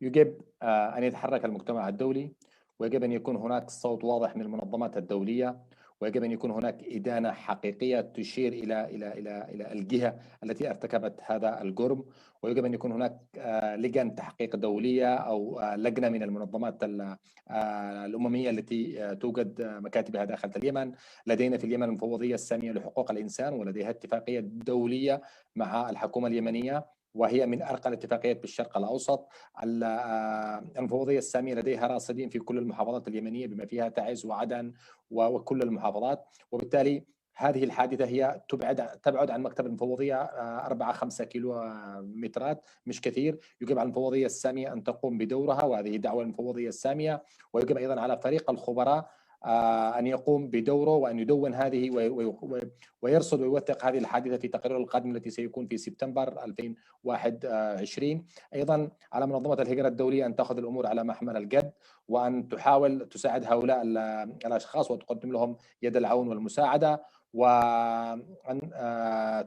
يجب أن يتحرك المجتمع الدولي، ويجب أن يكون هناك صوت واضح من المنظمات الدولية، ويجب أن يكون هناك إدانة حقيقية تشير إلى الجهة التي ارتكبت هذا الجرم، ويجب أن يكون هناك لجان تحقيق دولية أو لجنة من المنظمات الأممية التي توجد مكاتبها داخل اليمن. لدينا في اليمن المفوضية السامية لحقوق الإنسان، ولديها اتفاقية دولية مع الحكومة اليمنية، وهي من أرقى الاتفاقيات بالشرق الأوسط. المفوضية السامية لديها راصدين في كل المحافظات اليمنية بما فيها تعز وعدن وكل المحافظات، وبالتالي هذه الحادثة هي تبعد عن مكتب المفوضية 4-5 كيلومترات، مش كثير. يجب على المفوضية السامية أن تقوم بدورها، وهذه دعوة المفوضية السامية، ويجب أيضا على فريق الخبراء أن يقوم بدوره وأن يدون هذه ويرصد ويوثق هذه الحادثة في تقريره القادم التي سيكون في سبتمبر 2021. أيضا على منظمة الهجرة الدولية أن تأخذ الأمور على محمل الجد، وأن تحاول تساعد هؤلاء الأشخاص وتقدم لهم يد العون والمساعدة، وأن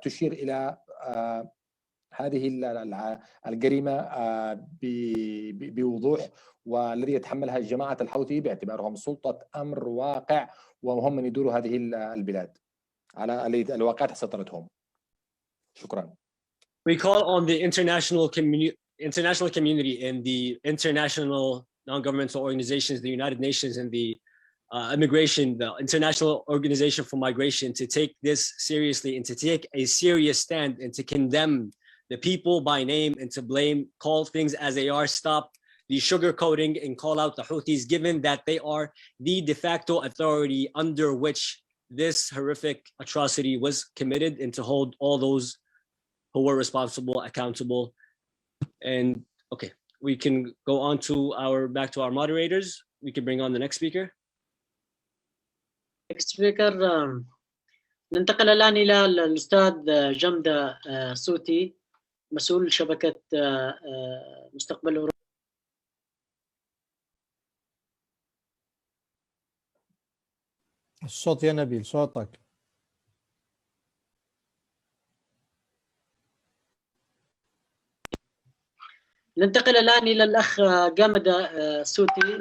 تشير إلى هذه الجريمة بوضوح، والذي يتحملها جماعة الحوثي باعتبارهم سلطة أمر واقع، وهم من يدوروا هذه البلاد على الواقع تحت سيطرتهم. شكرا. We call on the international community and the international non-governmental organizations, the United Nations and the the International Organization for Migration, to take this seriously and to take a serious stand and to condemn the people by name and to call things as they are, stop the sugarcoating and call out the Houthis, given that they are the de facto authority under which this horrific atrocity was committed, and to hold all those who were responsible accountable. And okay, we can go on to back to our moderators. We can bring on the next speaker. Next speaker, ننتقل الآن إلى الأستاذ جمدة سوتي، مسؤول شبكة مستقبل أوروبا. الصوت يا نبيل، صوتك. ننتقل الآن إلى الأخ جمدة سوتي،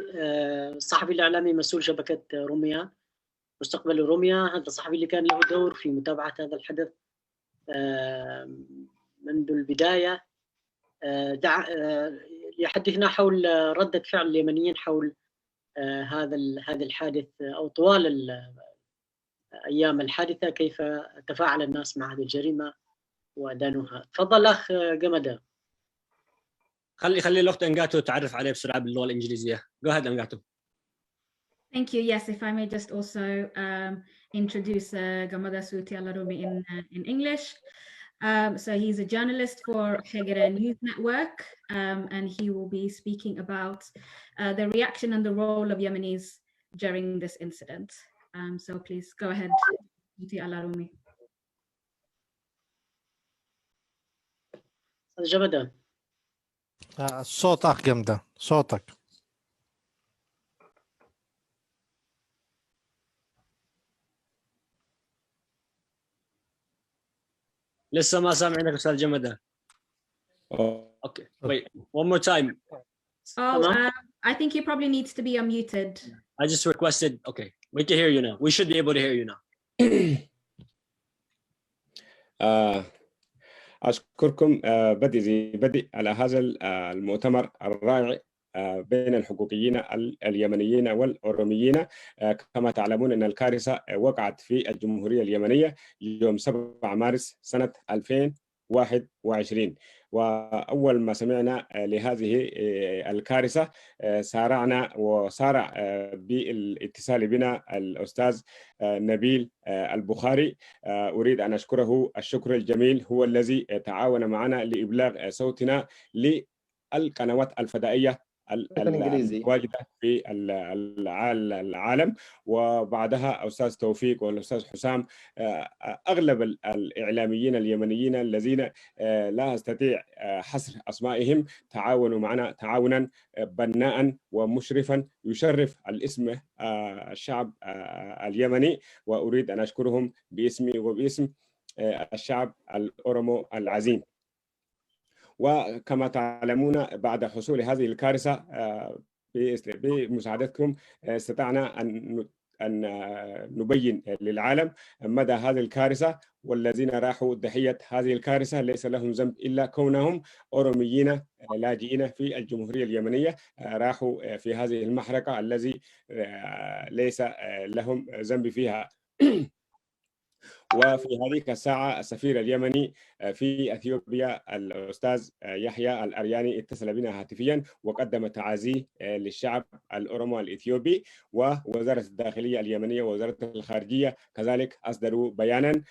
الصحفي الإعلامي مسؤول شبكة روميا مستقبل روميا. هذا الصحفي اللي كان له دور في متابعة هذا الحدث منذ البداية، يحدثنا حول ردة فعل اليمنيين حول هذا الحادث، أو طوال أيام الحادثة، كيف تفاعل الناس مع هذه الجريمة وأدانوها. تفضل أخ جمدة. خلي الأخت أنغاتو تعرف عليه بسرعة باللغة الإنجليزية. Go ahead, أنغاتو. Thank you. Yes, if I may just also introduce Gamada Suti Alarumi in English. So he's a journalist for Hegere News Network, and he will be speaking about the reaction and the role of Yemenis during this incident. So please go ahead, Suti Alarumi. جمدة. صوتك جمدة، صوتك. لسه ما سامعينك أستاذ جمدة. Okay, wait, one more time. Oh, I think he probably needs to be unmuted. I just requested. Okay, we can hear you now. We should be able to hear you now. أشكركم بدء على هذا المؤتمر الرائع بين الحقوقيين اليمنيين والأوروميين. كما تعلمون أن الكارثة وقعت في الجمهورية اليمنية يوم 7 مارس سنة 2021. وأول ما سمعنا لهذه الكارثة سارعنا وسارع بالاتصال بنا الأستاذ نبيل البخاري. أريد أن أشكره الشكر الجميل، هو الذي تعاون معنا لإبلاغ صوتنا للقنوات الفضائية الواجدة في العالم. وبعدها أستاذ توفيق والأستاذ حسام، أغلب الإعلاميين اليمنيين الذين لا أستطيع حصر أسمائهم تعاونوا معنا تعاونا بناء ومشرفا يشرف الاسم الشعب اليمني، وأريد أن أشكرهم باسمي وباسم الشعب الأورومو العظيم. وكما تعلمون بعد حصول هذه الكارثة بمساعدتكم استطعنا أن نبين للعالم مدى هذه الكارثة، والذين راحوا ضحية هذه الكارثة ليس لهم ذنب إلا كونهم أوروميين لاجئين في الجمهورية اليمنية، راحوا في هذه المحرقة الذي ليس لهم ذنب فيها. وفي هذه الساعة السفير اليمني في أثيوبيا الأستاذ يحيى الأرياني اتصل بنا هاتفيا وقدم تعازيه للشعب الأورومو الإثيوبي، ووزارة الداخلية اليمنية ووزارة الخارجية كذلك أصدروا بيانا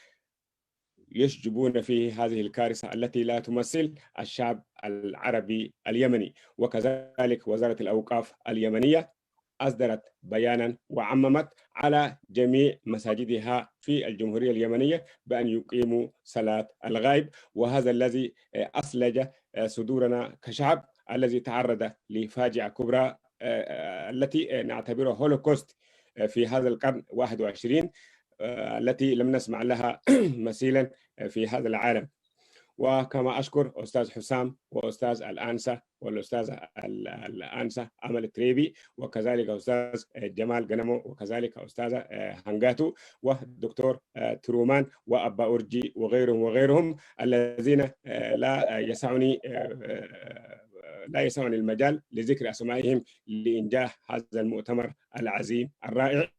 يشجبون فيه هذه الكارثة التي لا تمثل الشعب العربي اليمني. وكذلك وزارة الأوقاف اليمنية أصدرت بيانا وعممت على جميع مساجدها في الجمهورية اليمنية بأن يقيموا صلاة الغائب، وهذا الذي أثلج صدورنا كشعب الذي تعرض لفاجعة كبرى التي نعتبرها هولوكوست في هذا القرن 21 التي لم نسمع لها مثيلا في هذا العالم. وكما أشكر أستاذ حسام وأستاذ الأنسة والأستاذ الأنسة أمل التريبي، وكذلك أستاذ جمال غنمو، وكذلك أستاذ هنغاتو والدكتور ترومان وأبا أورجي وغيرهم الذين لا يسعني المجال لذكر أسمائهم لإنجاح هذا المؤتمر العظيم الرائع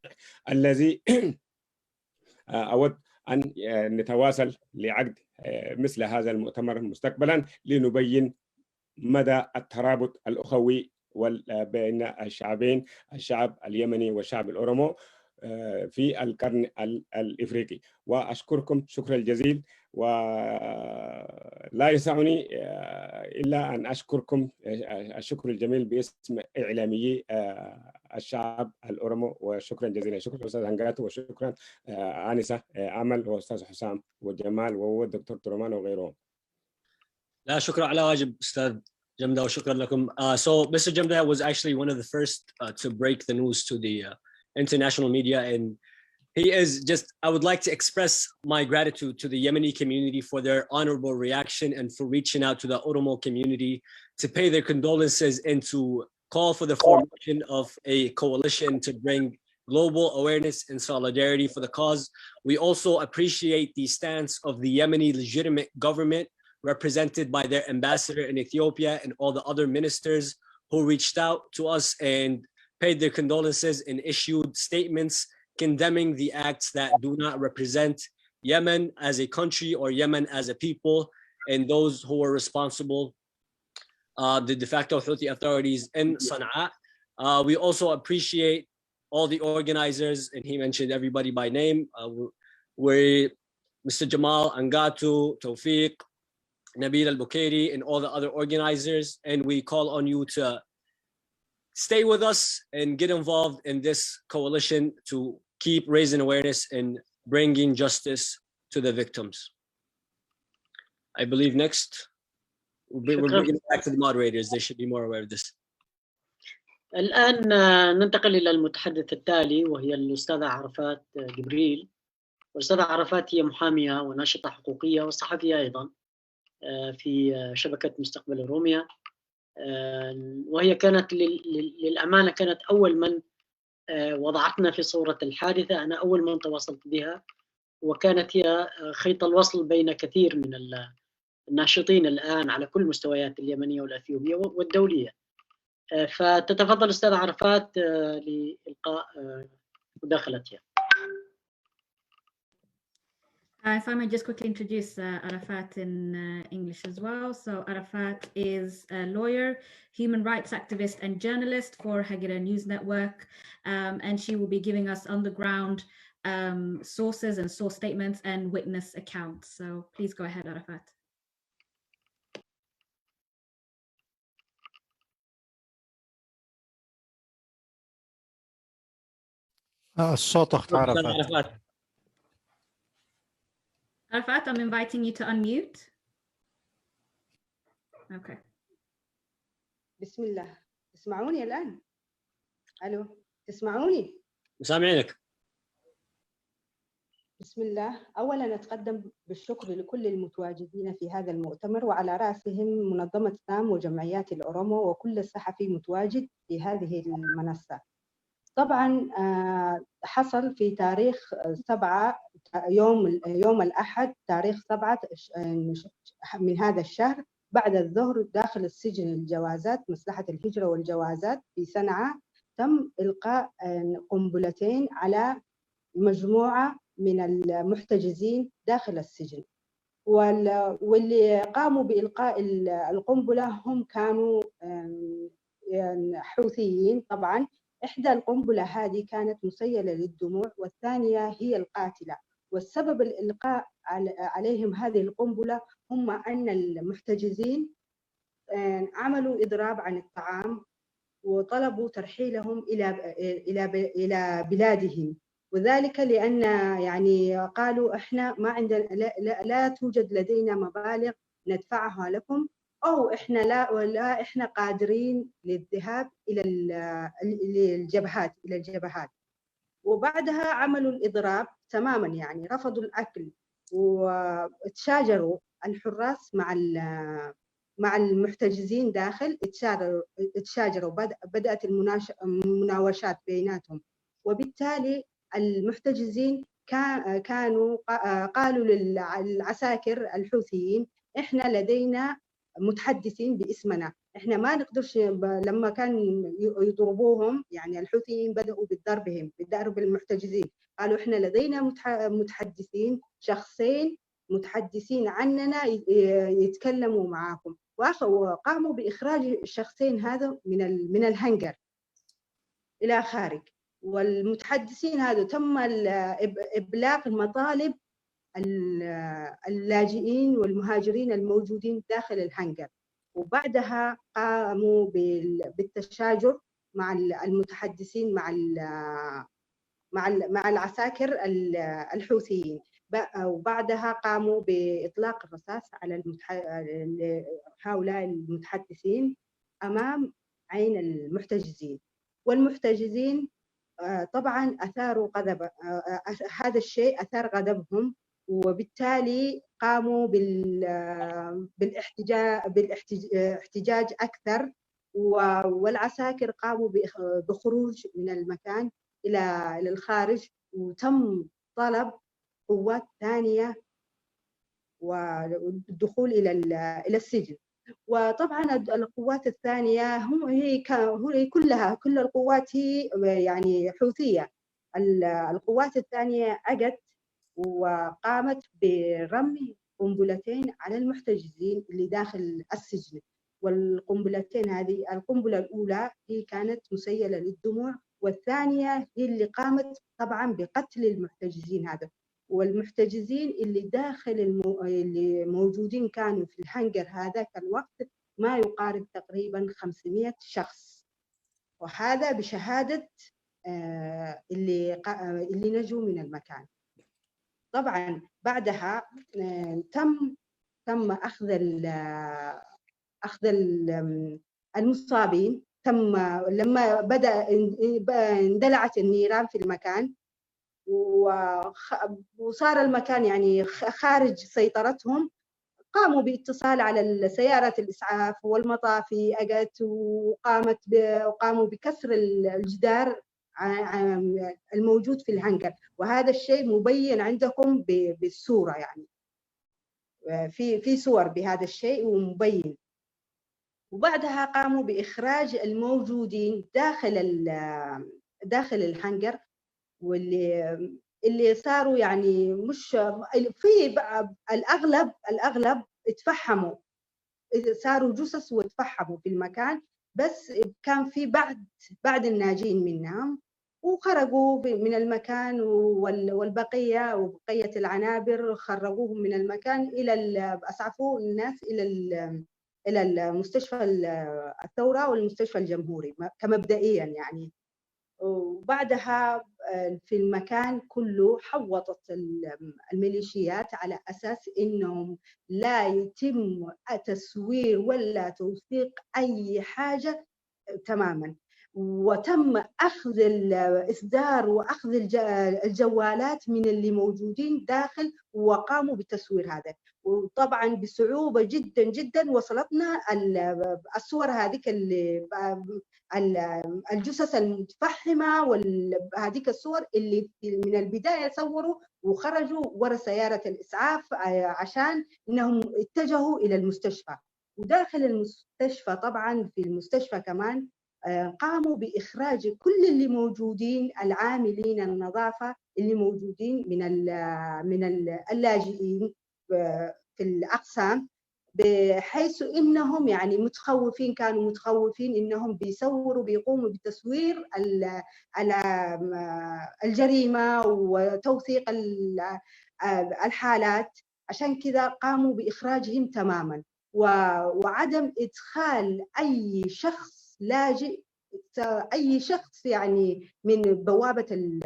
الذي أود أن نتواصل لعقد مثل هذا المؤتمر مستقبلا لنبين مدى الترابط الأخوي بين الشعبين، الشعب اليمني والشعب الأورومو في القرن الإفريقي. وأشكركم شكرا الجزيل، ولا يسعني إلا أن أشكركم الشكر الجميل باسم إعلامي الشعب الأورومو، وشكرا جزيلا. شكرا أستاذ هنغاتو، وشكرا آنسة أمل وأستاذ حسام وجمال والدكتور ترومان وغيرهم. لا شكرا على واجب أستاذ جمدة، وشكرا لكم. So Mr. Jamda was actually one of the first to break the news to the international media, and he is just, I would like to express my gratitude to the Yemeni community for their honorable reaction and for reaching out to the Oromo community to pay their condolences and to call for the formation of a coalition to bring global awareness and solidarity for the cause. We also appreciate the stance of the Yemeni legitimate government represented by their ambassador in Ethiopia and all the other ministers who reached out to us and paid their condolences and issued statements condemning the acts that do not represent Yemen as a country or Yemen as a people, and those who are responsible, the de facto Houthi authorities in Sana'a. We also appreciate all the organizers, and he mentioned everybody by name. We're Mr. Jamal, Angatu, Tawfiq, Nabil al-Bukairi, and all the other organizers, and we call on you to stay with us and get involved in this coalition to keep raising awareness and bringing justice to the victims. I believe next, we're bringing it back to the moderators. They should be more aware of this. الآن ننتقل إلى المتحدث التالي، وهي الأستاذة عرفات جبريل. والأستاذة عرفات هي محامية وناشطة حقوقية وصحفية أيضا في شبكة مستقبل أوروميا، وهي كانت للأمانة كانت أول من وضعتنا في صورة الحادثة. أنا أول من تواصلت بها، وكانت هي خيط الوصل بين كثير من الناشطين الآن على كل مستويات اليمنية والأثيوبية والدولية. فتتفضل أستاذ عرفات لإلقاء مداخلتها. If I may just quickly introduce Arafat in English as well. So Arafat is a lawyer, human rights activist and journalist for Hagera News Network. And she will be giving us on the ground sources and source statements and witness accounts. So please go ahead, Arafat. الصوت أخت عرفات. Arafat, I'm inviting you to unmute. Okay. بسم الله. تسمعوني الآن؟ ألو، تسمعوني؟ سامعينك. بسم الله. أولاً أتقدم بالشكر لكل المتواجدين في هذا المؤتمر وعلى رأسهم منظمة سام وجمعيات الأورومو وكل الصحفي متواجد في هذه المنصة. طبعاً حصل في تاريخ 7 يوم الأحد تاريخ 7 من هذا الشهر بعد الظهر داخل السجن الجوازات مصلحة الهجرة والجوازات في صنعاء تم إلقاء قنبلتين على مجموعة من المحتجزين داخل السجن، واللي قاموا بإلقاء القنبلة هم كانوا حوثيين. طبعا إحدى القنبلة هذه كانت مسيلة للدموع والثانية هي القاتلة، والسبب الإلقاء عليهم هذه القنبلة هم أن المحتجزين عملوا إضراب عن الطعام وطلبوا ترحيلهم إلى بلادهم، وذلك لأن يعني قالوا إحنا ما عندنا لا توجد لدينا مبالغ ندفعها لكم، أو إحنا لا إحنا قادرين للذهاب إلى الجبهات. وبعدها عملوا الإضراب تماما، يعني رفضوا الأكل وتشاجروا الحراس مع المحتجزين داخل، اتشاجروا، بدأت المناوشات بيناتهم، وبالتالي المحتجزين كانوا قالوا للعساكر الحوثيين إحنا لدينا متحدثين باسمنا، إحنا ما نقدرش. لما كان يضربوهم يعني الحوثيين بدأوا بالضرب المحتجزين، قالوا إحنا لدينا متحدثين، شخصين متحدثين عننا يتكلموا معاكم، وقاموا بإخراج الشخصين هذا من الهنجر إلى خارج. والمتحدثين هذا تم إبلاغ المطالب اللاجئين والمهاجرين الموجودين داخل الهنجر، وبعدها قاموا بالتشاجر مع المتحدثين مع العساكر الحوثيين، وبعدها قاموا بإطلاق الرصاص على هؤلاء المتحدثين أمام عين المحتجزين. والمحتجزين طبعا أثاروا غضب، هذا الشيء أثار غضبهم، وبالتالي قاموا بالاحتجاج أكثر، والعساكر قاموا بخروج من المكان إلى الخارج، وتم طلب قوات ثانية والدخول إلى السجن. وطبعا القوات الثانية هي كل القوات هي يعني حوثية. القوات الثانية أجت وقامت برمي قنبلتين على المحتجزين اللي داخل السجن، والقنبلتين هذه القنبلة الأولى هي كانت مسيلة للدموع، والثانية هي اللي قامت طبعا بقتل المحتجزين هذا. والمحتجزين اللي داخل اللي موجودين كانوا في الهنجر هذاك الوقت ما يقارب تقريبا 500 شخص، وهذا بشهادة اللي نجوا من المكان. طبعا بعدها تم أخذ المصابين، لما بدأ اندلعت النيران في المكان وصار المكان يعني خارج سيطرتهم، قاموا باتصال على سيارات الإسعاف والمطافي أجت وقاموا بكسر الجدار الموجود في الهنجر، وهذا الشيء مبين عندكم بالصورة، يعني في صور بهذا الشيء ومبين. وبعدها قاموا بإخراج الموجودين داخل الحنجر، واللي صاروا يعني مش في الأغلب اتفحموا، صاروا جثث واتفحموا في المكان، بس كان في بعض الناجين منهم وخرجوا من المكان، وبقية العنابر خرجوهم من المكان أسعفوا الناس إلى المستشفى الثورة والمستشفى الجمهوري كمبدئيا يعني. وبعدها في المكان كله حوطت الميليشيات على أساس إنهم لا يتم تسوير ولا توثيق أي حاجة تماما، وتم أخذ الإصدار وأخذ الجوالات من اللي موجودين داخل، وقاموا بتسوير هذا. وطبعا بصعوبة جدا جدا وصلتنا الصور هذيك الجثث المتفحمة وهذيك الصور اللي من البداية صوروا وخرجوا ورا سيارة الإسعاف عشان إنهم اتجهوا إلى المستشفى. وداخل المستشفى طبعا في المستشفى كمان قاموا بإخراج كل اللي موجودين، العاملين النظافة اللي موجودين من اللاجئين في الأقسام، بحيث إنهم يعني كانوا متخوفين إنهم بيقوموا بتصوير الجريمة وتوثيق الحالات. عشان كذا قاموا بإخراجهم تماما، وعدم إدخال أي شخص لاجئ، أي شخص يعني من بوابة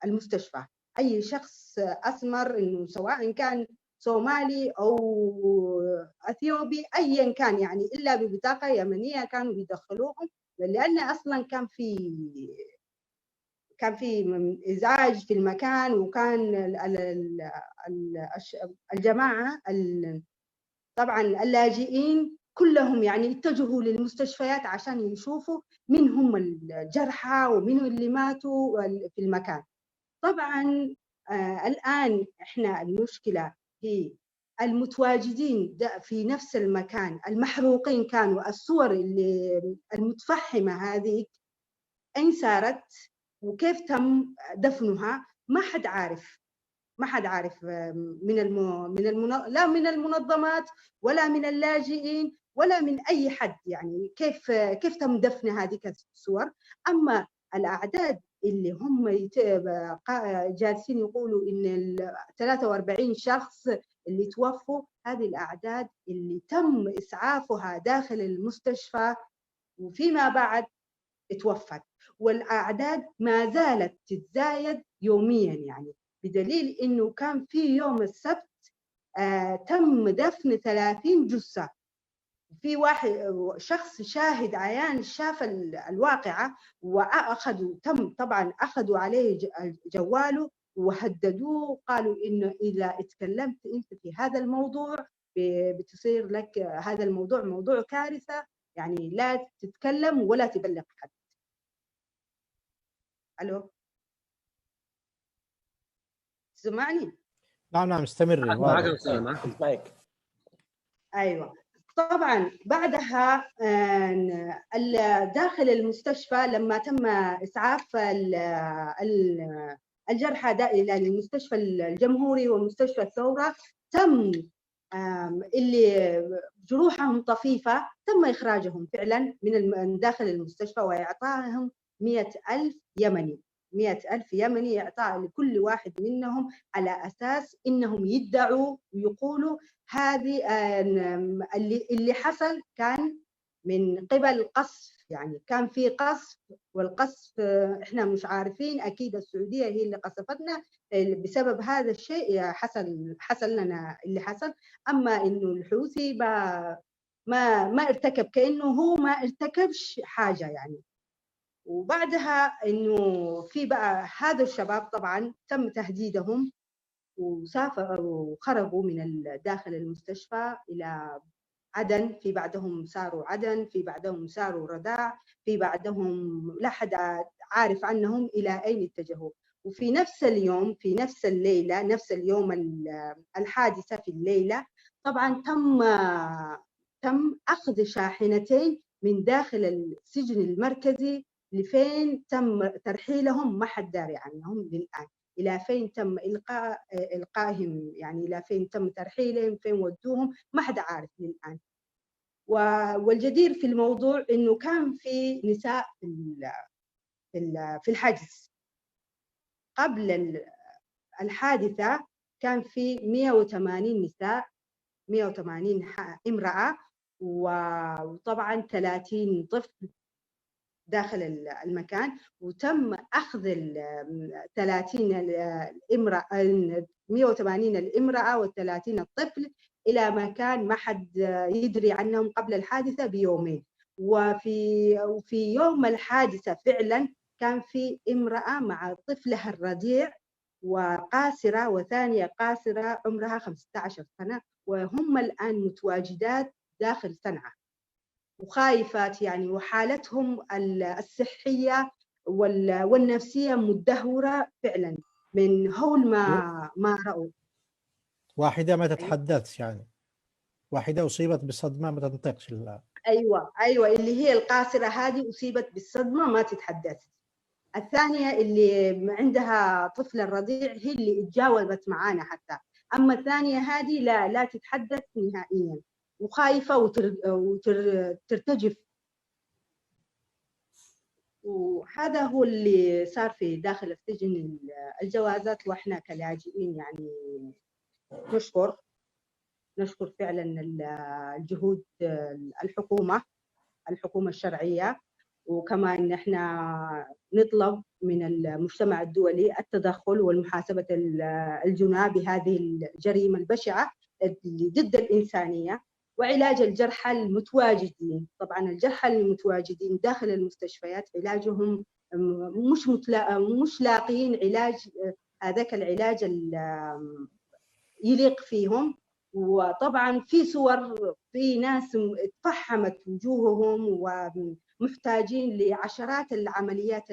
المستشفى، أي شخص أسمر، إنه سواء كان صومالي أو أثيوبي أيا كان يعني، إلا ببطاقة يمنية كانوا بيدخلوهم، لأن أصلا كان في إزعاج في المكان. وكان الجماعة طبعا اللاجئين كلهم يعني اتجهوا للمستشفيات عشان يشوفوا من هم الجرحى ومن اللي ماتوا في المكان. طبعا الآن احنا المشكلة هي المتواجدين في نفس المكان، المحروقين كانوا، الصور اللي المتفحمة هذه أين صارت وكيف تم دفنها ما حد عارف لا من المنظمات ولا من اللاجئين ولا من أي حد، يعني كيف تم دفن هذه الصور. أما الأعداد اللي هم جالسين يقولوا إن 43 شخص اللي توفوا، هذه الأعداد اللي تم إسعافها داخل المستشفى وفيما بعد توفت، والأعداد ما زالت تتزايد يوميا يعني، بدليل إنه كان في يوم السبت تم دفن 30 جثة. في شخص شاهد عيان شاف الواقعة، طبعا أخذوا عليه جواله وهددوه، قالوا إنه إذا اتكلمت أنت في هذا الموضوع بتصير لك هذا الموضوع موضوع كارثة، يعني لا تتكلم ولا تبلغ حد. ألو سمعني؟ نعم استمري. معك. أيوة. طبعا بعدها داخل المستشفى لما تم إسعاف الجرحى إلى المستشفى الجمهوري ومستشفى الثورة، تم اللي جروحهم طفيفة تم إخراجهم فعلا من داخل المستشفى وإعطائهم 100,000 يمني، 100,000 يمني إعطاء لكل واحد منهم، على أساس إنهم يدعوا ويقولوا هذه اللي حصل كان من قبل قصف، يعني كان في قصف، والقصف احنا مش عارفين، اكيد السعوديه هي اللي قصفتنا بسبب هذا الشيء حصل لنا اللي حصل. اما انه الحوثي ما ارتكب، كانه هو ما ارتكبش حاجه يعني. وبعدها انه في بقى هذا الشباب طبعا تم تهديدهم وسافروا وخرجوا من داخل المستشفى إلى عدن، في بعدهم ساروا عدن، في بعدهم ساروا رداع، في بعدهم لا حد عارف عنهم إلى أين اتجهوا. وفي نفس اليوم، في نفس الليلة، نفس اليوم الحادثة في الليلة، طبعا تم تم أخذ شاحنتين من داخل السجن المركزي لفين تم ترحيلهم، ما حد داري عنهم للآن. إلى فين تم إلقائهم، يعني إلى فين تم ترحيلهم، فين ودوهم، ما حد عارف للآن. والجدير في الموضوع إنه كان في نساء في الحجز قبل الحادثة، كان في 180 نساء، 180 امرأة، وطبعا 30 طفل داخل المكان. وتم أخذ 30 الامرأة، 180 الامرأة و30 الطفل إلى مكان ما حد يدري عنهم قبل الحادثة بيومين. وفي يوم الحادثة فعلا كان في امرأة مع طفلها الرضيع وقاصرة، وثانية قاصرة عمرها 15 سنة، وهم الآن متواجدات داخل صنعاء وخايفات يعني، وحالتهم الصحية والنفسية مدهورة فعلا من هول ما رأوا. واحدة ما تتحدث يعني، واحدة أصيبت بصدمة ما تنطقش. أيوة اللي هي القاصرة هذه أصيبت بالصدمة ما تتحدث. الثانية اللي عندها طفل الرضيع هي اللي اتجاوبت معانا حتى، أما الثانية هذه لا تتحدث نهائيا وخايفة وترتجف. وهذا هو اللي صار في داخل السجن الجوازات. وإحنا كلاجئين يعني نشكر فعلا الجهود الحكومة الشرعية، وكمان إحنا نطلب من المجتمع الدولي التدخل والمحاسبة الجناة بهذه الجريمة البشعة اللي ضد الإنسانية، وعلاج الجرحى المتواجدين. طبعا الجرحى المتواجدين داخل المستشفيات علاجهم مش لاقين علاج، هذاك العلاج يليق فيهم. وطبعا في صور، في ناس تفحمت وجوههم ومحتاجين لعشرات العمليات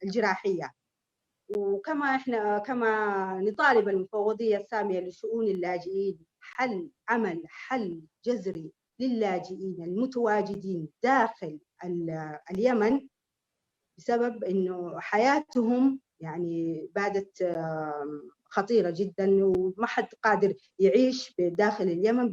الجراحية. وكما احنا نطالب المفوضية السامية لشؤون اللاجئين عمل حل جذري للاجئين المتواجدين داخل اليمن، بسبب انه حياتهم يعني بادت خطيرة جدا، وما حد قادر يعيش داخل اليمن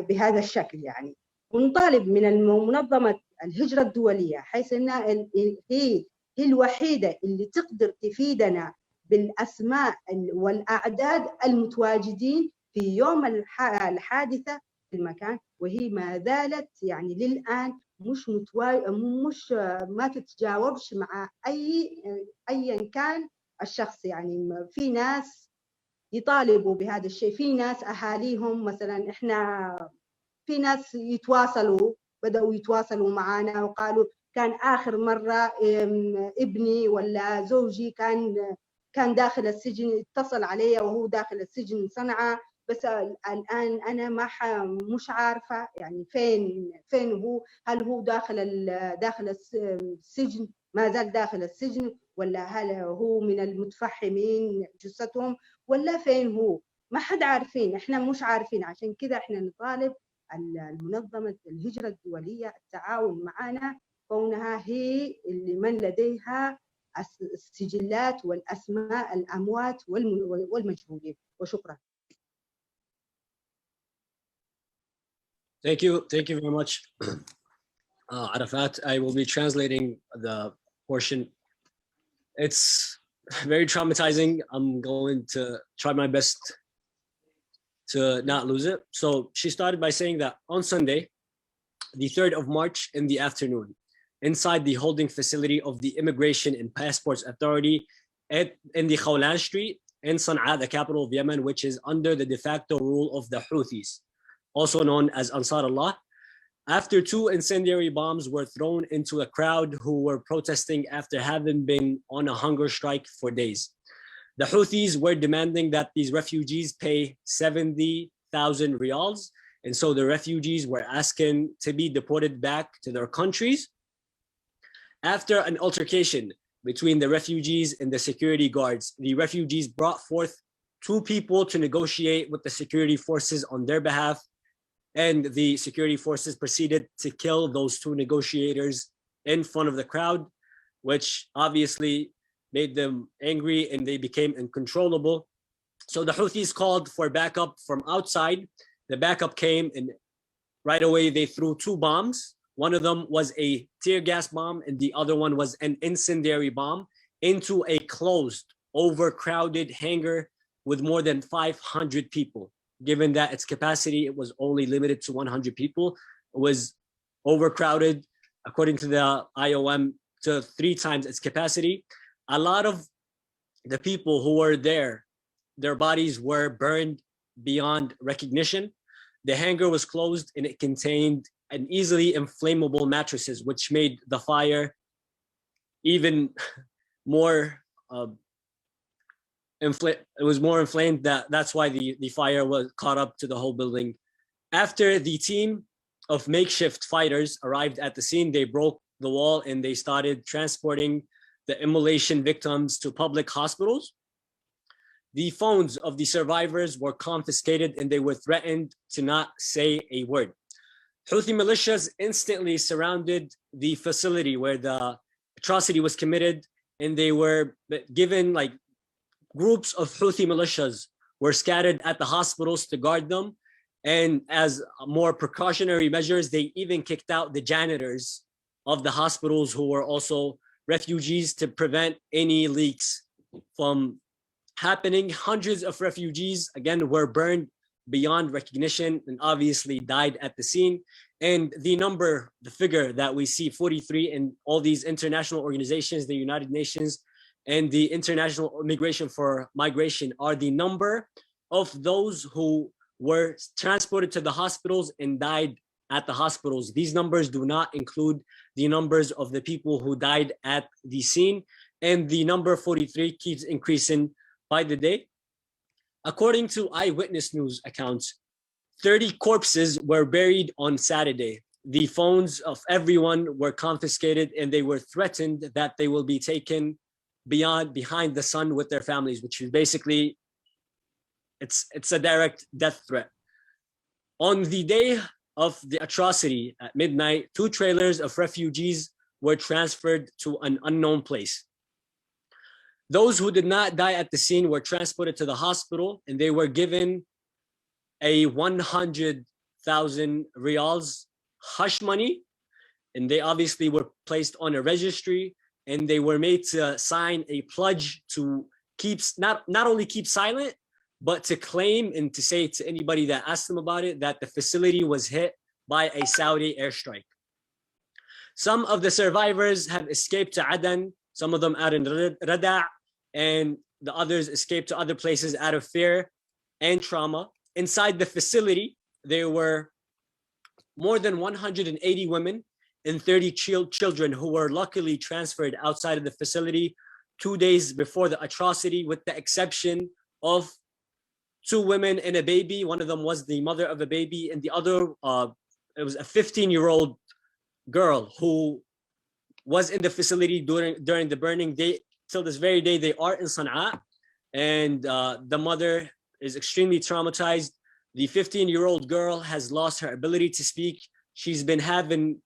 بهذا الشكل يعني. ونطالب من منظمة الهجرة الدولية، حيث انها هي الوحيدة اللي تقدر تفيدنا بالأسماء والأعداد المتواجدين في يوم الحادثة في المكان، وهي ما زالت يعني للآن ما تتجاوبش مع أيا كان الشخص. يعني في ناس يطالبوا بهذا الشيء، في ناس أهاليهم مثلا، إحنا في ناس بدأوا يتواصلوا معنا وقالوا كان آخر مرة ابني ولا زوجي كان داخل السجن، اتصل علي وهو داخل السجن صنعاء، بس الآن أنا مش عارفة يعني فين هو، هل هو داخل السجن، ما زال داخل السجن، ولا هل هو من المتفحمين جثتهم، ولا فين هو، ما حد عارفين، احنا مش عارفين. عشان كده احنا نطالب المنظمة الهجرة الدولية التعاون معنا، كونها هي اللي من لديها السجلات والأسماء الأموات والمجهولين. وشكرا. Thank you very much, Arafat. I will be translating the portion. It's very traumatizing. I'm going to try my best to not lose it. So she started by saying that on Sunday, the 3rd of March in the afternoon, inside the holding facility of the Immigration and Passports Authority in the Khawlan Street in Sana'a, the capital of Yemen, which is under the de facto rule of the Houthis, also known as Ansar Allah, after 2 incendiary bombs were thrown into a crowd who were protesting after having been on a hunger strike for days. The Houthis were demanding that these refugees pay 70,000 riyals. And so the refugees were asking to be deported back to their countries. After an altercation between the refugees and the security guards, the refugees brought forth 2 people to negotiate with the security forces on their behalf, and the security forces proceeded to kill those 2 negotiators in front of the crowd, which obviously made them angry and they became uncontrollable. So the Houthis called for backup from outside. The backup came, and right away they threw 2 bombs. One of them was a tear gas bomb and the other one was an incendiary bomb into a closed, overcrowded hangar with more than 500 people. Given that its capacity, it was only limited to 100 people. It was overcrowded, according to the IOM, to 3 times its capacity. A lot of the people who were there, their bodies were burned beyond recognition. The hangar was closed and it contained an easily inflammable mattresses, which made the fire even more it was more inflamed. That's why the fire was caught up to the whole building. After the team of makeshift fighters arrived at the scene, they broke the wall and they started transporting the immolation victims to public hospitals. The phones of the survivors were confiscated and they were threatened to not say a word. Houthi militias instantly surrounded the facility where the atrocity was committed, and they were given, like, groups of Houthi militias were scattered at the hospitals to guard them. And as more precautionary measures, they even kicked out the janitors of the hospitals who were also refugees to prevent any leaks from happening. Hundreds of refugees, again, were burned beyond recognition and obviously died at the scene. And the figure that we see, 43, in all these international organizations, the United Nations and the International Migration for Migration, are the number of those who were transported to the hospitals and died at the hospitals. These numbers do not include the numbers of the people who died at the scene, and the number 43 keeps increasing by the day. According to eyewitness news accounts, 30 corpses were buried on Saturday. The phones of everyone were confiscated and they were threatened that they will be taken behind the sun with their families, which is basically, it's a direct death threat. On the day of the atrocity at midnight, 2 trailers of refugees were transferred to an unknown place. Those who did not die at the scene were transported to the hospital and they were given a 100,000 riyals hush money, and they obviously were placed on a registry and they were made to sign a pledge to not only keep silent, but to claim and to say to anybody that asked them about it that the facility was hit by a Saudi airstrike. Some of the survivors have escaped to Aden, some of them out in Rada', and the others escaped to other places out of fear and trauma. Inside the facility, there were more than 180 women and 30 children who were luckily transferred outside of the facility 2 days before the atrocity, with the exception of 2 women and a baby. One of them was the mother of a baby, and the other, it was a 15-year-old girl who was in the facility during the burning. Till this very day, they are in Sana'a, and the mother is extremely traumatized. The 15-year-old girl has lost her ability to speak. She's been having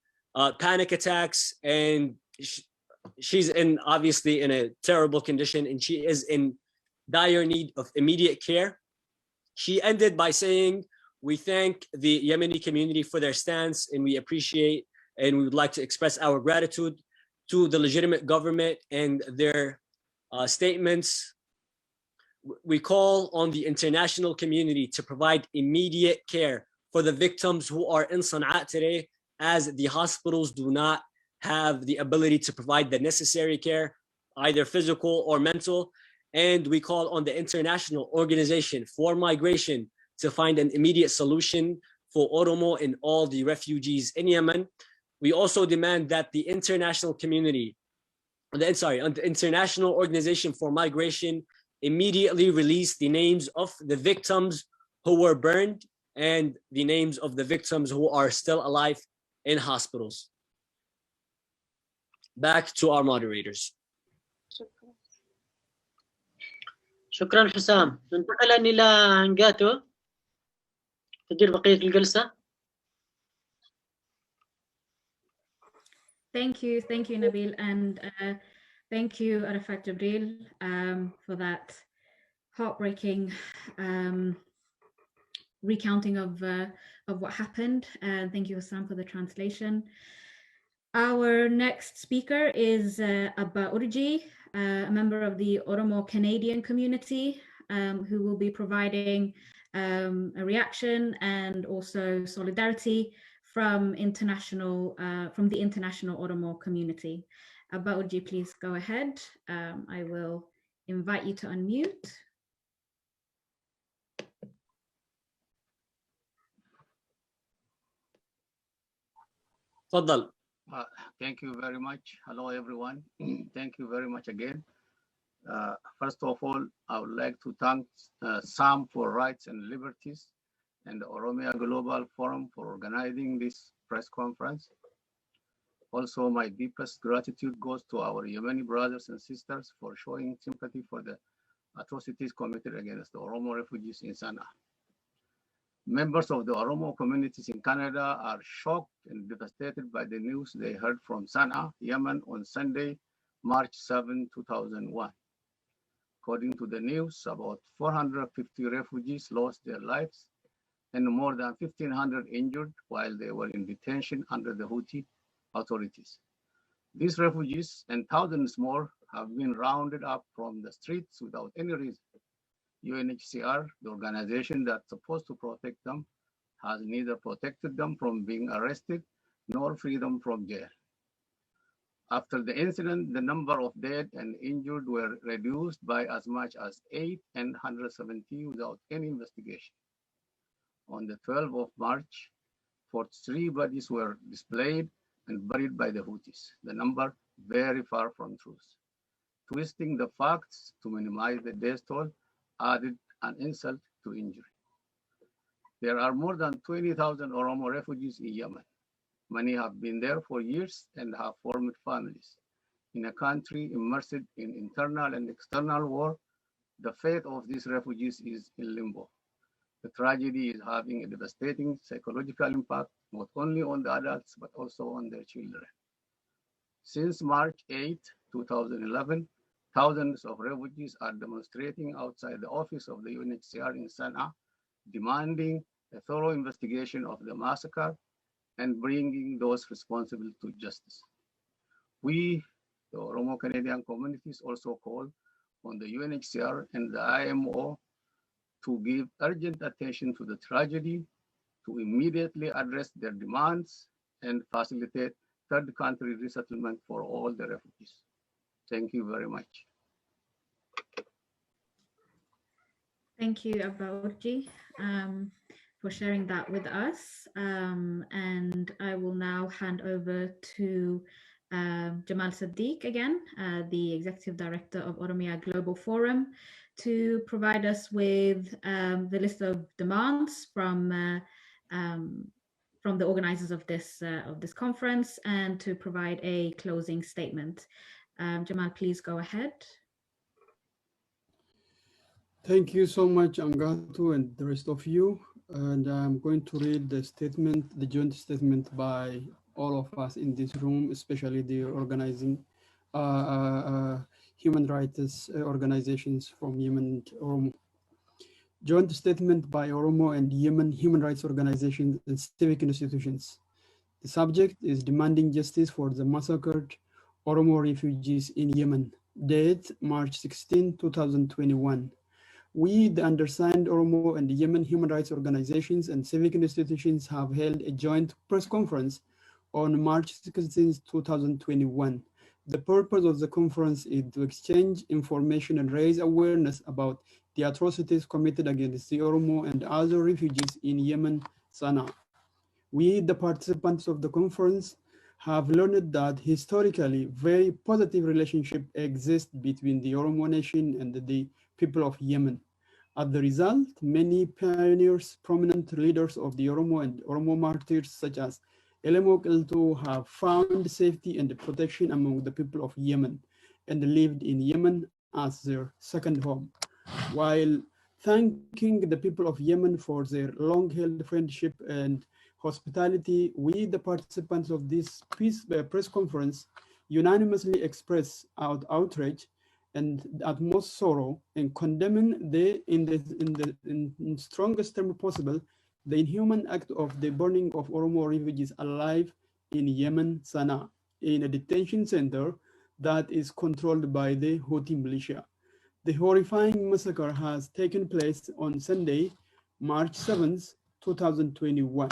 panic attacks, and she's obviously in a terrible condition, and she is in dire need of immediate care. She ended by saying, "We thank the Yemeni community for their stance, and we appreciate and we would like to express our gratitude to the legitimate government and their statements. We call on the international community to provide immediate care for the victims who are in Sana'a today, as the hospitals do not have the ability to provide the necessary care, either physical or mental. And we call on the International Organization for Migration to find an immediate solution for Oromo and all the refugees in Yemen. We also demand that the international community, the International Organization for Migration, immediately release the names of the victims who were burned and the names of the victims who are still alive in hospitals." Back to our moderators. شكرا حسام. ننتقل إلى هنجاتو تدير بقية الجلسة. Thank you, Nabil, and thank you, Arafat Jibril, for that heartbreaking recounting of what happened. Thank you, Hassan, for the translation. Our next speaker is Abba Urji, a member of the Oromo Canadian community, who will be providing a reaction and also solidarity from the international Oromo community. Abba Urji, please go ahead. I will invite you to unmute. تفضل. Thank you very much. Hello, everyone. Thank you very much again. First of all, I would like to thank SAM for Rights and Liberties and the Oromia Global Forum for organizing this press conference. Also, my deepest gratitude goes to our Yemeni brothers and sisters for showing sympathy for the atrocities committed against the Oromo refugees in Sana'a. Members of the Oromo communities in Canada are shocked and devastated by the news they heard from Sana'a, Yemen on Sunday, March 7, 2001. According to the news, about 450 refugees lost their lives and more than 1,500 injured while they were in detention under the Houthi authorities. These refugees and thousands more have been rounded up from the streets without any reason. UNHCR, the organization that's supposed to protect them, has neither protected them from being arrested nor freed them from jail. After the incident, the number of dead and injured were reduced by as much as 8 and 170 without any investigation. On the 12th of March, 43 bodies were displayed and buried by the Houthis, the number very far from truth. Twisting the facts to minimize the death toll added an insult to injury. There are more than 20,000 Oromo refugees in Yemen. Many have been there for years and have formed families. In a country immersed in internal and external war, the fate of these refugees is in limbo. The tragedy is having a devastating psychological impact, not only on the adults, but also on their children. Since March 8, 2011, thousands of refugees are demonstrating outside the office of the UNHCR in Sana'a, demanding a thorough investigation of the massacre and bringing those responsible to justice. We, the Oromo Canadian communities, also call on the UNHCR and the IMO to give urgent attention to the tragedy, to immediately address their demands and facilitate third country resettlement for all the refugees. Thank you very much. Thank you, Abba Urji, for sharing that with us. And I will now hand over to Jamal Sadiq again, the Executive Director of Oromia Global Forum, to provide us with the list of demands from the organizers of this conference, and to provide a closing statement. Jamal, please go ahead. Thank you so much, Angatu, and the rest of you. And I'm going to read the statement, the joint statement by all of us in this room, especially the organizing human rights organizations from Yemen and Oromo. Joint statement by Oromo and Yemen human rights organizations and civic institutions. The subject is demanding justice for the massacred Oromo refugees in Yemen. Date, March 16, 2021. We, the undersigned Oromo and Yemen human rights organizations and civic institutions, have held a joint press conference on March 16, 2021. The purpose of the conference is to exchange information and raise awareness about the atrocities committed against the Oromo and other refugees in Yemen, Sana'a. We, the participants of the conference, have learned that historically very positive relationship exists between the Oromo nation and the people of Yemen. As the result, many pioneers, prominent leaders of the Oromo and Oromo martyrs, such as Elemok Elto, have found safety and protection among the people of Yemen and lived in Yemen as their second home. While thanking the people of Yemen for their long-held friendship and hospitality, we, the participants of this press conference, unanimously express our outrage and utmost sorrow in condemning in strongest term possible the inhuman act of the burning of Oromo refugees alive in Yemen, Sana'a, in a detention center that is controlled by the Houthi militia. The horrifying massacre has taken place on Sunday, March 7th, 2021.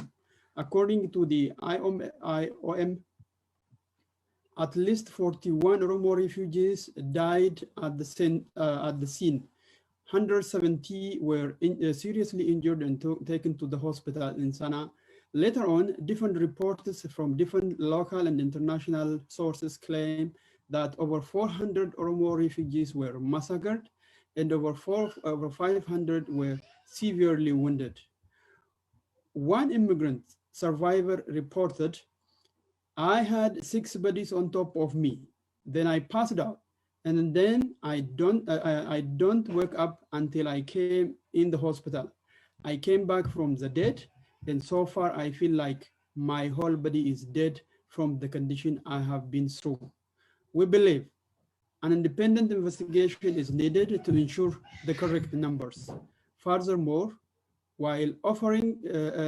According to the IOM, at least 41 Oromo refugees died at the scene. 170 were seriously injured and taken to the hospital in Sana'a. Later on, different reports from different local and international sources claim that over 400 Oromo refugees were massacred and over 500 were severely wounded. One immigrant survivor reported, "I had 6 bodies on top of me. Then I passed out, and then I don't wake up until I came in the hospital. I came back from the dead, and so far I feel like my whole body is dead from the condition I have been through." We believe an independent investigation is needed to ensure the correct numbers. Furthermore, while offering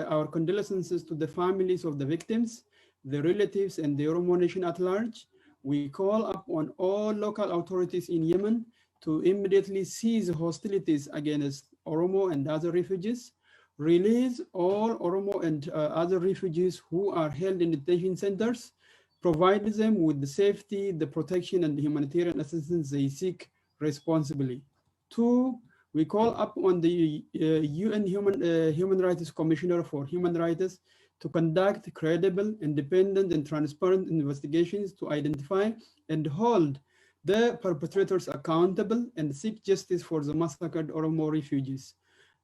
our condolences to the families of the victims, the relatives, and the Oromo nation at large, we call upon all local authorities in Yemen to immediately cease hostilities against Oromo and other refugees, release all Oromo and other refugees who are held in detention centers, provide them with the safety, the protection, and the humanitarian assistance they seek responsibly. 2, we call up on the UN Human Rights Commissioner for Human Rights to conduct credible, independent, and transparent investigations to identify and hold the perpetrators accountable and seek justice for the massacred Oromo refugees.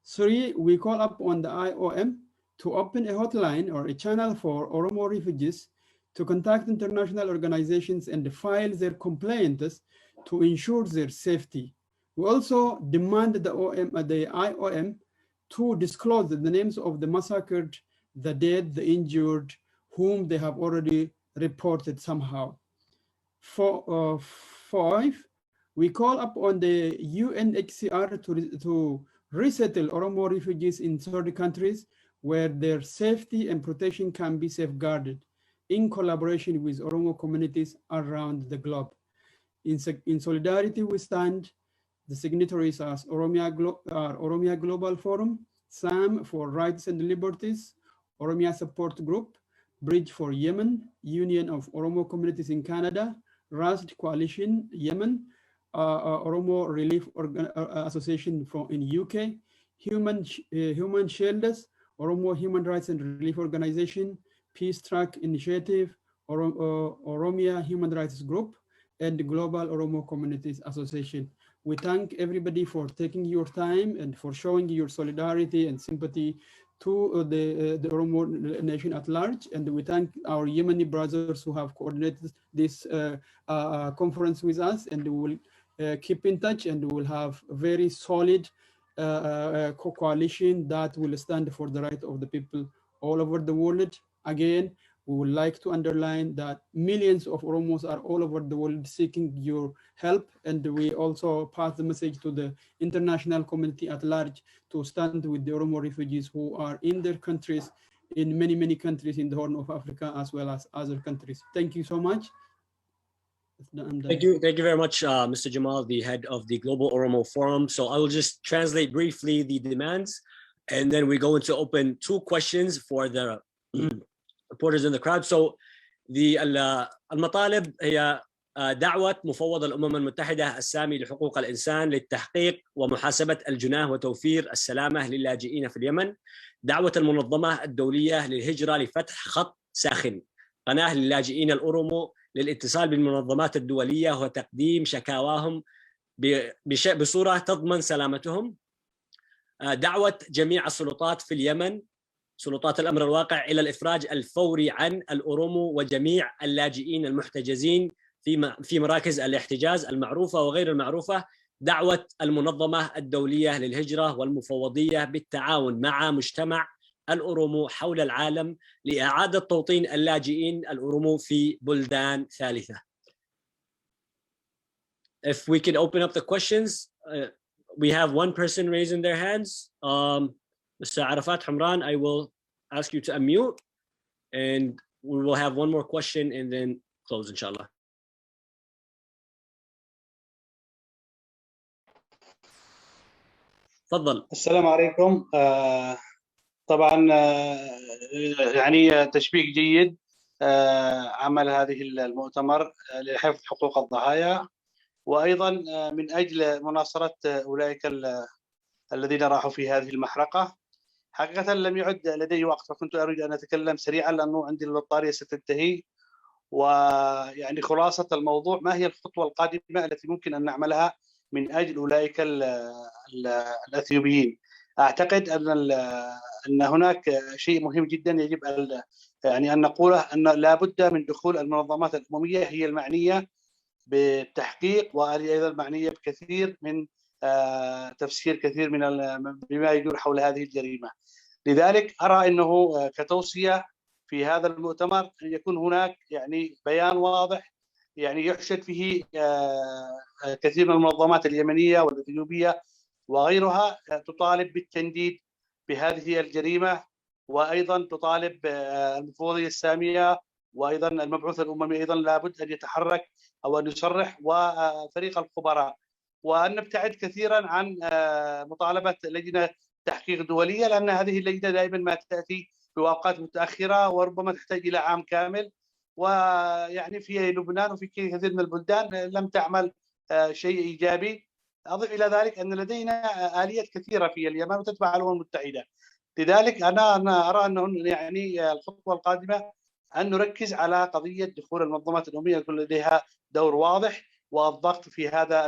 3, we call up on the IOM to open a hotline or a channel for Oromo refugees to contact international organizations and file their complaints to ensure their safety. We also demand the IOM to disclose the names of the massacred, the dead, the injured, whom they have already reported somehow. 5, we call up on the UNHCR to resettle Oromo refugees in third countries where their safety and protection can be safeguarded in collaboration with Oromo communities around the globe. In solidarity, we stand. The signatories are Oromia Global Forum, SAM for Rights and Liberties, Oromia Support Group, Bridge for Yemen, Union of Oromo Communities in Canada, RASD Coalition Yemen, Oromo Relief Association in UK, Human Shields, Oromo Human Rights and Relief Organization, Peace Track Initiative, Oromia Human Rights Group, and Global Oromo Communities Association. We thank everybody for taking your time and for showing your solidarity and sympathy to the Oromo nation at large. And we thank our Yemeni brothers who have coordinated this conference with us, and we will keep in touch, and we will have a very solid coalition that will stand for the right of the people all over the world. Again, we would like to underline that millions of Oromos are all over the world seeking your help, and we also pass the message to the international community at large to stand with the Oromo refugees who are in their countries, in many, many countries in the Horn of Africa, as well as other countries. Thank you so much. Thank you very much, Mr. Jamal, the head of the Global Oromo Forum. So I will just translate briefly the demands, and then we go into open 2 questions for the reporters in the crowd. So المطالب هي دعوة مفوض الأمم المتحدة السامي لحقوق الإنسان للتحقيق ومحاسبة الجناه وتوفير السلامة للاجئين في اليمن، دعوة المنظمة الدولية للهجرة لفتح خط ساخن، قناة للاجئين الأورومو للاتصال بالمنظمات الدولية وتقديم شكاواهم بصورة تضمن سلامتهم، دعوة جميع السلطات في اليمن، سلطات الأمر الواقع، إلى الإفراج الفوري عن الأورومو وجميع اللاجئين المحتجزين في مراكز الاحتجاز المعروفة وغير المعروفة دعوة المنظمة الدولية للهجرة والمفوضية بالتعاون مع مجتمع الأورومو حول العالم لإعادة توطين اللاجئين الأورومو في بلدان ثالثة. If we could open up the questions, we have one person raising their hands. Mr. Arafat Hamran, I will ask you to unmute, and we will have one more question and then close, inshallah. تفضل. السلام عليكم. طبعا يعني تشبيك جيد عمل هذه المؤتمر لحفظ حقوق الضحايا، وأيضا من أجل مناصرة أولئك الذين راحوا في هذه المحرقة. حقيقة لم يعد لدي وقت، فكنت أريد أن أتكلم سريعا لأنه عندي البطارية ستنتهي. ويعني خلاصة الموضوع، ما هي الخطوة القادمة التي ممكن أن نعملها من أجل أولئك الأثيوبيين؟ أعتقد أن هناك شيء مهم جدا يجب أن نقوله، أن لا بد من دخول المنظمات الأممية، هي المعنية بالتحقيق وأيضا المعنية بكثير من تفسير كثير من بما يدور حول هذه الجريمة. لذلك أرى أنه كتوصية في هذا المؤتمر أن يكون هناك يعني بيان واضح يعني يحشد فيه كثير من المنظمات اليمنية والإثيوبية وغيرها، تطالب بالتنديد بهذه الجريمة، وأيضا تطالب المفوضية السامية وأيضا المبعوث الأممي أيضا لابد أن يتحرك أو أن يصرح، وفريق الخبراء، وأن نبتعد كثيرا عن مطالبة لجنة تحقيق دولية، لأن هذه اللجنة دائما ما تأتي بأوقات متأخرة وربما تحتاج إلى عام كامل. ويعني في لبنان وفي كثير من البلدان لم تعمل شيء إيجابي. أضيف إلى ذلك أن لدينا آليات كثيرة في اليمن وتتبع الأمم المتحدة. لذلك أنا أرى أنه يعني الخطوة القادمة أن نركز على قضية دخول المنظمات الأممية، يكون لديها دور واضح والضغط في هذا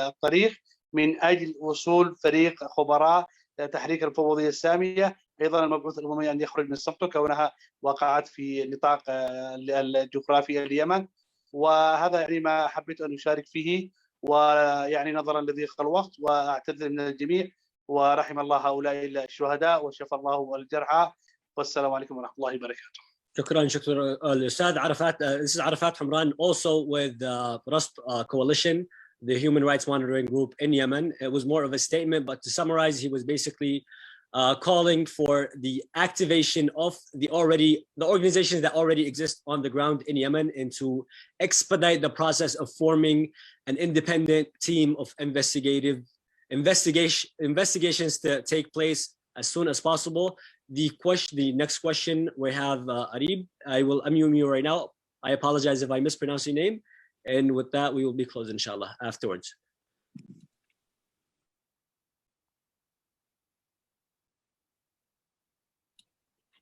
الطريق من أجل وصول فريق خبراء تحريك المفوضية السامية، أيضا المبعوث الأممي أن يخرج من صفته كونها وقعت في نطاق الجغرافي اليمن. وهذا يعني ما حبيت أن أشارك فيه، ويعني نظرا لضيق الوقت وأعتذر من الجميع، ورحم الله هؤلاء الشهداء وشفى الله الجرحى، والسلام عليكم ورحمة الله وبركاته. شكرا الأستاذ عرفات. This is Arafat Hamran, also with the Rust Coalition, the human rights monitoring group in Yemen. It was more of a statement, but to summarize, he was basically calling for the activation of the organizations that already exist on the ground in Yemen, and to expedite the process of forming an independent team of investigations to take place as soon as possible. The next question we have Arib. I will unmute you right now. I apologize if I mispronounce your name. And with that, we will be closed, inshallah, afterwards.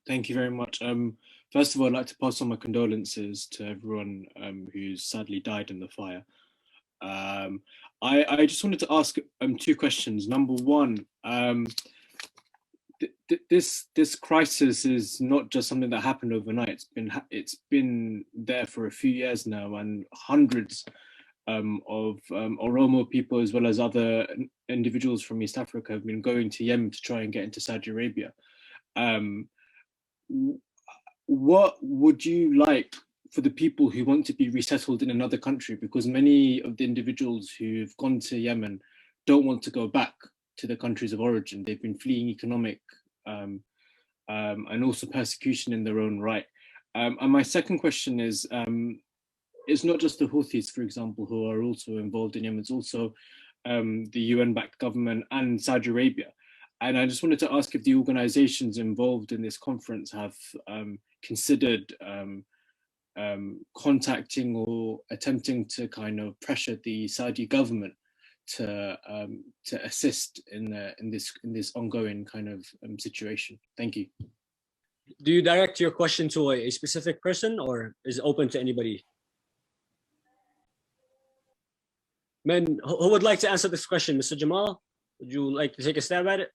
Thank you very much. First of all, I'd like to pass on my condolences to everyone who's sadly died in the fire. I just wanted to ask two questions. Number one, this crisis is not just something that happened overnight. It's been there for a few years now, and hundreds of Oromo people, as well as other individuals from East Africa, have been going to Yemen to try and get into Saudi Arabia. What would you like for the people who want to be resettled in another country? Because many of the individuals who've gone to Yemen don't want to go back to the countries of origin. They've been fleeing economic and also persecution in their own right. And my second question is, it's not just the Houthis, for example, who are also involved in Yemen, it's also the UN-backed government and Saudi Arabia. And I just wanted to ask if the organizations involved in this conference have considered contacting or attempting to kind of pressure the Saudi government to assist in this ongoing kind of situation. Thank you. Do you direct your question to a specific person, or is it open to anybody? Man, who would like to answer this question? Mr. Jamal, would you like to take a stab at it?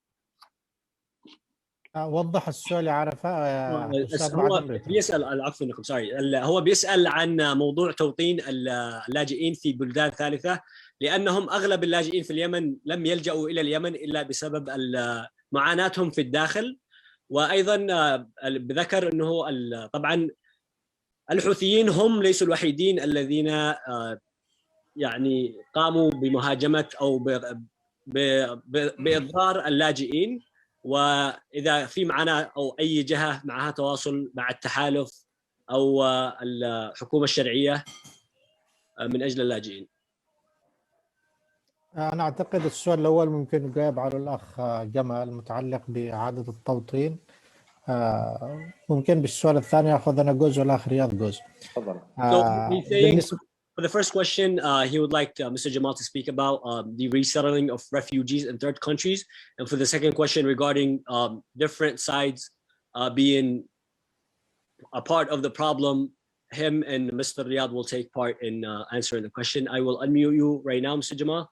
وضح السؤال يا عرفة. بيسأل عفوا هو بيسأل عن موضوع توطين اللاجئين في بلدان ثالثة، لأنهم أغلب اللاجئين في اليمن لم يلجأوا إلى اليمن إلا بسبب معاناتهم في الداخل. وأيضا بذكر أنه طبعا الحوثيين هم ليسوا الوحيدين الذين يعني قاموا بمهاجمة أو بإضرار اللاجئين، وإذا في معنا أو أي جهة معها تواصل مع التحالف أو الحكومة الشرعية من أجل اللاجئين. أنا أعتقد السؤال الأول ممكن يجاوب على الأخ جمال متعلق بإعادة التوطين. ممكن بالسؤال الثاني أخذ أنا جزء والآخر رياض جزء. تفضل. So he's saying for the first question, he would like Mr. Jamal to speak about the resettling of refugees in third countries, and for the second question regarding different sides being a part of the problem, him and Mr. Riyad will take part in answering the question. I will unmute you right now, Mr. Jamal.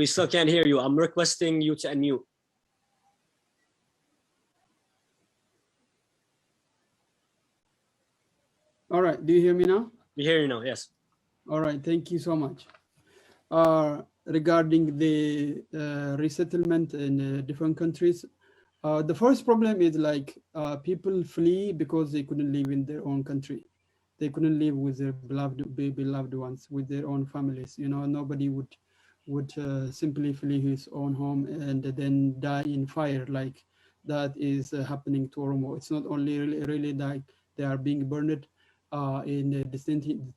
We still can't hear you. I'm requesting you to unmute. All right, do you hear me now? We hear you now, yes. All right, thank you so much. Regarding the resettlement in different countries, the first problem is like people flee because they couldn't live in their own country. They couldn't live with their beloved ones, with their own families. You know, nobody would simply flee his own home and then die in fire like that is happening to Oromo. It's not only really like they are being burned in the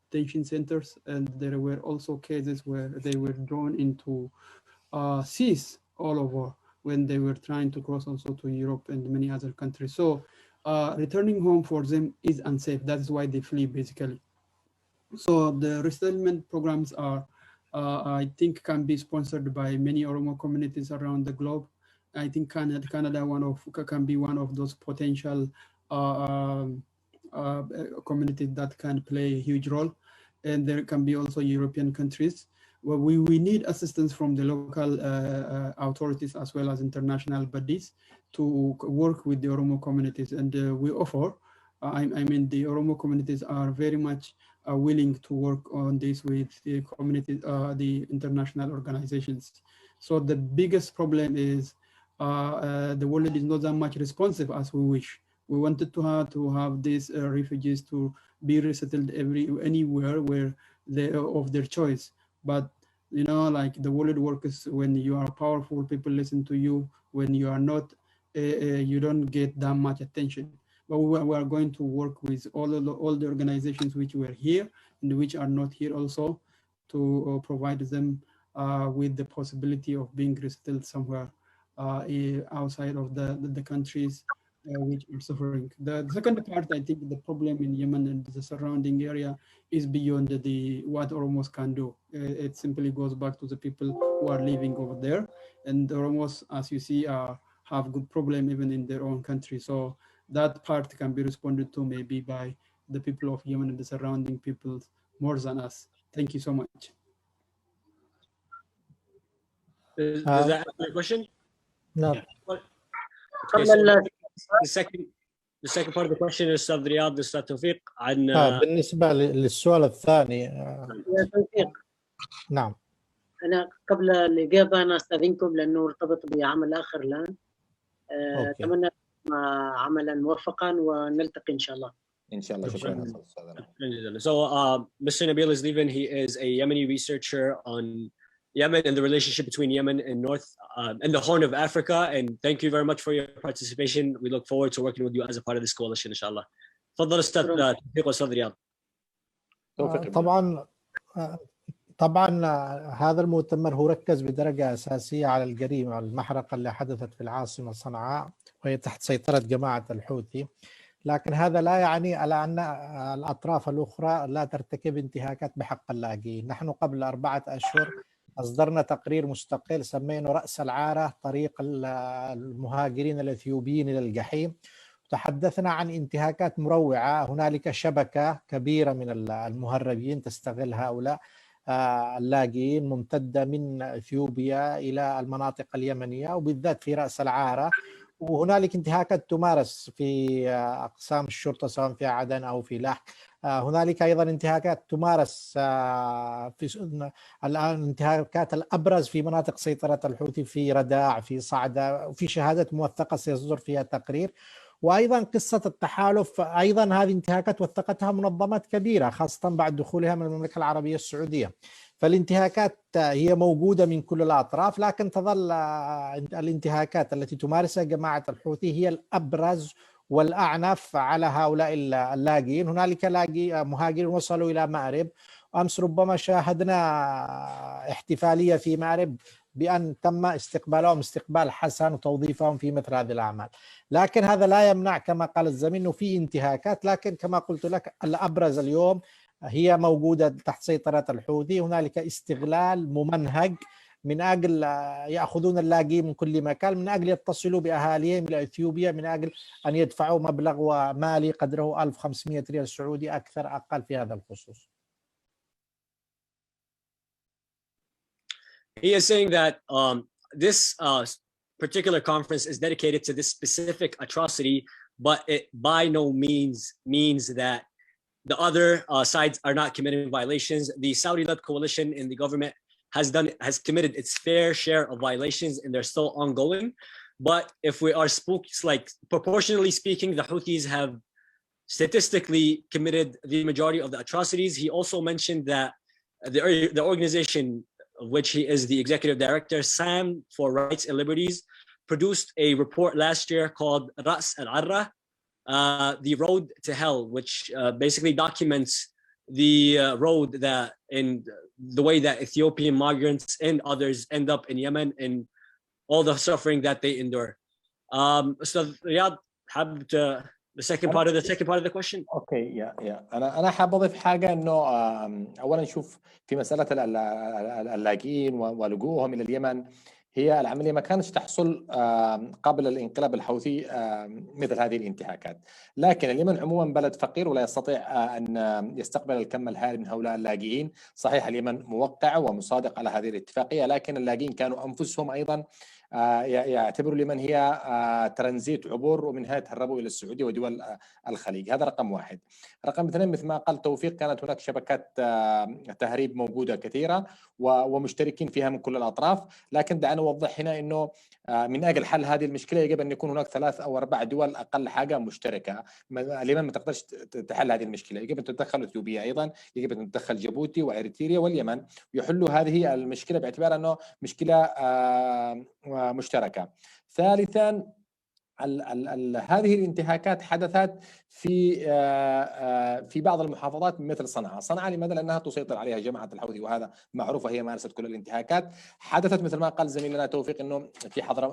detention centers, and there were also cases where they were drawn into seas all over when they were trying to cross also to Europe and many other countries. So returning home for them is unsafe. That's why they flee basically. So the resettlement programs are, I think, can be sponsored by many Oromo communities around the globe. I think Canada can be one of those potential communities that can play a huge role. And there can be also European countries where we need assistance from the local authorities as well as international bodies to work with the Oromo communities. And we offer, I mean, the Oromo communities are very much willing to work on this with the community, the international organizations. So the biggest problem is the world is not that much responsive as we wish. We wanted to have these refugees to be resettled anywhere where they of their choice. But you know, like the world works, when you are powerful, people listen to you. When you are not, you don't get that much attention. But we are going to work with all the organizations which were here and which are not here also to provide them with the possibility of being resettled somewhere outside of the countries which are suffering. The second part, I think the problem in Yemen and the surrounding area is beyond what Oromos can do. It simply goes back to the people who are living over there. And the Oromos, as you see, have good problem even in their own country. So that part can be responded to maybe by the people of Yemen and the surrounding peoples more than us. Thank you so much. Does that answer your question? No. Okay, so the second part of the question is Ustad Riyad, Ustad Tawfiq عن بالنسبة للسؤال الثاني يا توفيق. نعم. أنا قبل الإجابة أنا أستأذنكم لأنه مرتبط بعمل آخر الآن. أتمنى عملا موفقا ونلتقي إن شاء الله. إن شاء الله. شكرا. So Mr. Nabil is leaving. He is a Yemeni researcher on Yemen and the relationship between Yemen and and the Horn of Africa. And thank you very much for your participation. We look forward to working with you as a part of this coalition, inshallah. تفضل أستاذ توفيق وأستاذ رياض. طبعا هذا المؤتمر هو ركز بدرجة أساسية على الجريمة المحرقة اللي حدثت في العاصمة صنعاء وهي تحت سيطرة جماعة الحوثي. لكن هذا لا يعني على أن الأطراف الأخرى لا ترتكب انتهاكات بحق اللاجئين. نحن قبل 4 أشهر أصدرنا تقرير مستقل سميناه رأس العارة طريق المهاجرين الإثيوبيين إلى الجحيم. تحدثنا عن انتهاكات مروعة. هنالك شبكة كبيرة من المهربين تستغل هؤلاء اللاجئين ممتدة من إثيوبيا إلى المناطق اليمنية وبالذات في رأس العارة. وهنالك انتهاكات تمارس في أقسام الشرطة سواء في عدن أو في لاحق. هنالك أيضا انتهاكات تمارس في الانتهاكات الأبرز في مناطق سيطرة الحوثي في رداع في صعدة، وفي شهادات موثقة سيصدر فيها تقرير. وأيضا قصة التحالف، أيضا هذه انتهاكات وثقتها منظمات كبيرة خاصة بعد دخولها من المملكة العربية السعودية. فالانتهاكات هي موجودة من كل الأطراف، لكن تظل الانتهاكات التي تمارسها جماعة الحوثي هي الأبرز والأعنف على هؤلاء اللاجئين. هنالك مهاجرين وصلوا إلى مأرب، أمس ربما شاهدنا احتفالية في مأرب بأن تم استقبالهم استقبال حسن وتوظيفهم في مثل هذه الأعمال. لكن هذا لا يمنع كما قال الزميل أنه في انتهاكات، لكن كما قلت لك الأبرز اليوم هي موجودة تحت سيطرة الحوثي. هنالك استغلال ممنهج من أجل يأخذون اللاجئين من كل مكان، من أجل يتصلوا بأهاليهم إلى إثيوبيا، من أجل أن يدفعوا مبلغ مالي قدره 1500 ريال سعودي أكثر أقل في هذا الخصوص. He is saying that this particular conference is dedicated to this specific atrocity, but it by no means that the other sides are not committing violations. The Saudi-led coalition in the government has committed its fair share of violations, and they're still ongoing. But if we are proportionally speaking, the Houthis have statistically committed the majority of the atrocities. He also mentioned that the organization of which he is the executive director, SAM for Rights and Liberties, produced a report last year called Ras al-Arra, the road to hell, which basically documents the road that in the way that Ethiopian migrants and others end up in Yemen and all the suffering that they endure. So Riyad, the second part of the question. اوكي انا حاب اضيف حاجه انه اولا نشوف في مساله اللاجئين ولجوءهم الى اليمن، هي العمليه ما كانتش تحصل قبل الانقلاب الحوثي مثل هذه الانتهاكات، لكن اليمن عموما بلد فقير ولا يستطيع ان يستقبل الكم الهائل من هؤلاء اللاجئين. صحيح اليمن موقع ومصادق على هذه الاتفاقيه، لكن اللاجئين كانوا انفسهم ايضا يعتبروا اليمن هي ترانزيت عبور، ومنها يتهربوا الى السعوديه ودول الخليج. هذا رقم واحد. رقم اثنين، مثل ما قال توفيق، كانت هناك شبكات تهريب موجوده كثيره ومشتركين فيها من كل الاطراف، لكن دعنا نوضح هنا انه من اجل حل هذه المشكله يجب ان يكون هناك 3 أو 4 دول اقل حاجه مشتركه. اليمن ما تقدرش تحل هذه المشكله، يجب ان تتدخل اثيوبيا ايضا، يجب ان تتدخل جيبوتي واريتريا واليمن ويحلوا هذه المشكله باعتبار انه مشكله مشتركه. ثالثا، هذه الانتهاكات حدثت في بعض المحافظات مثل صنعاء. لماذا؟ لأنها تسيطر عليها جماعة الحوثي، وهذا معروفة، هي مارست كل الانتهاكات. حدثت مثل ما قال زميلنا توفيق انه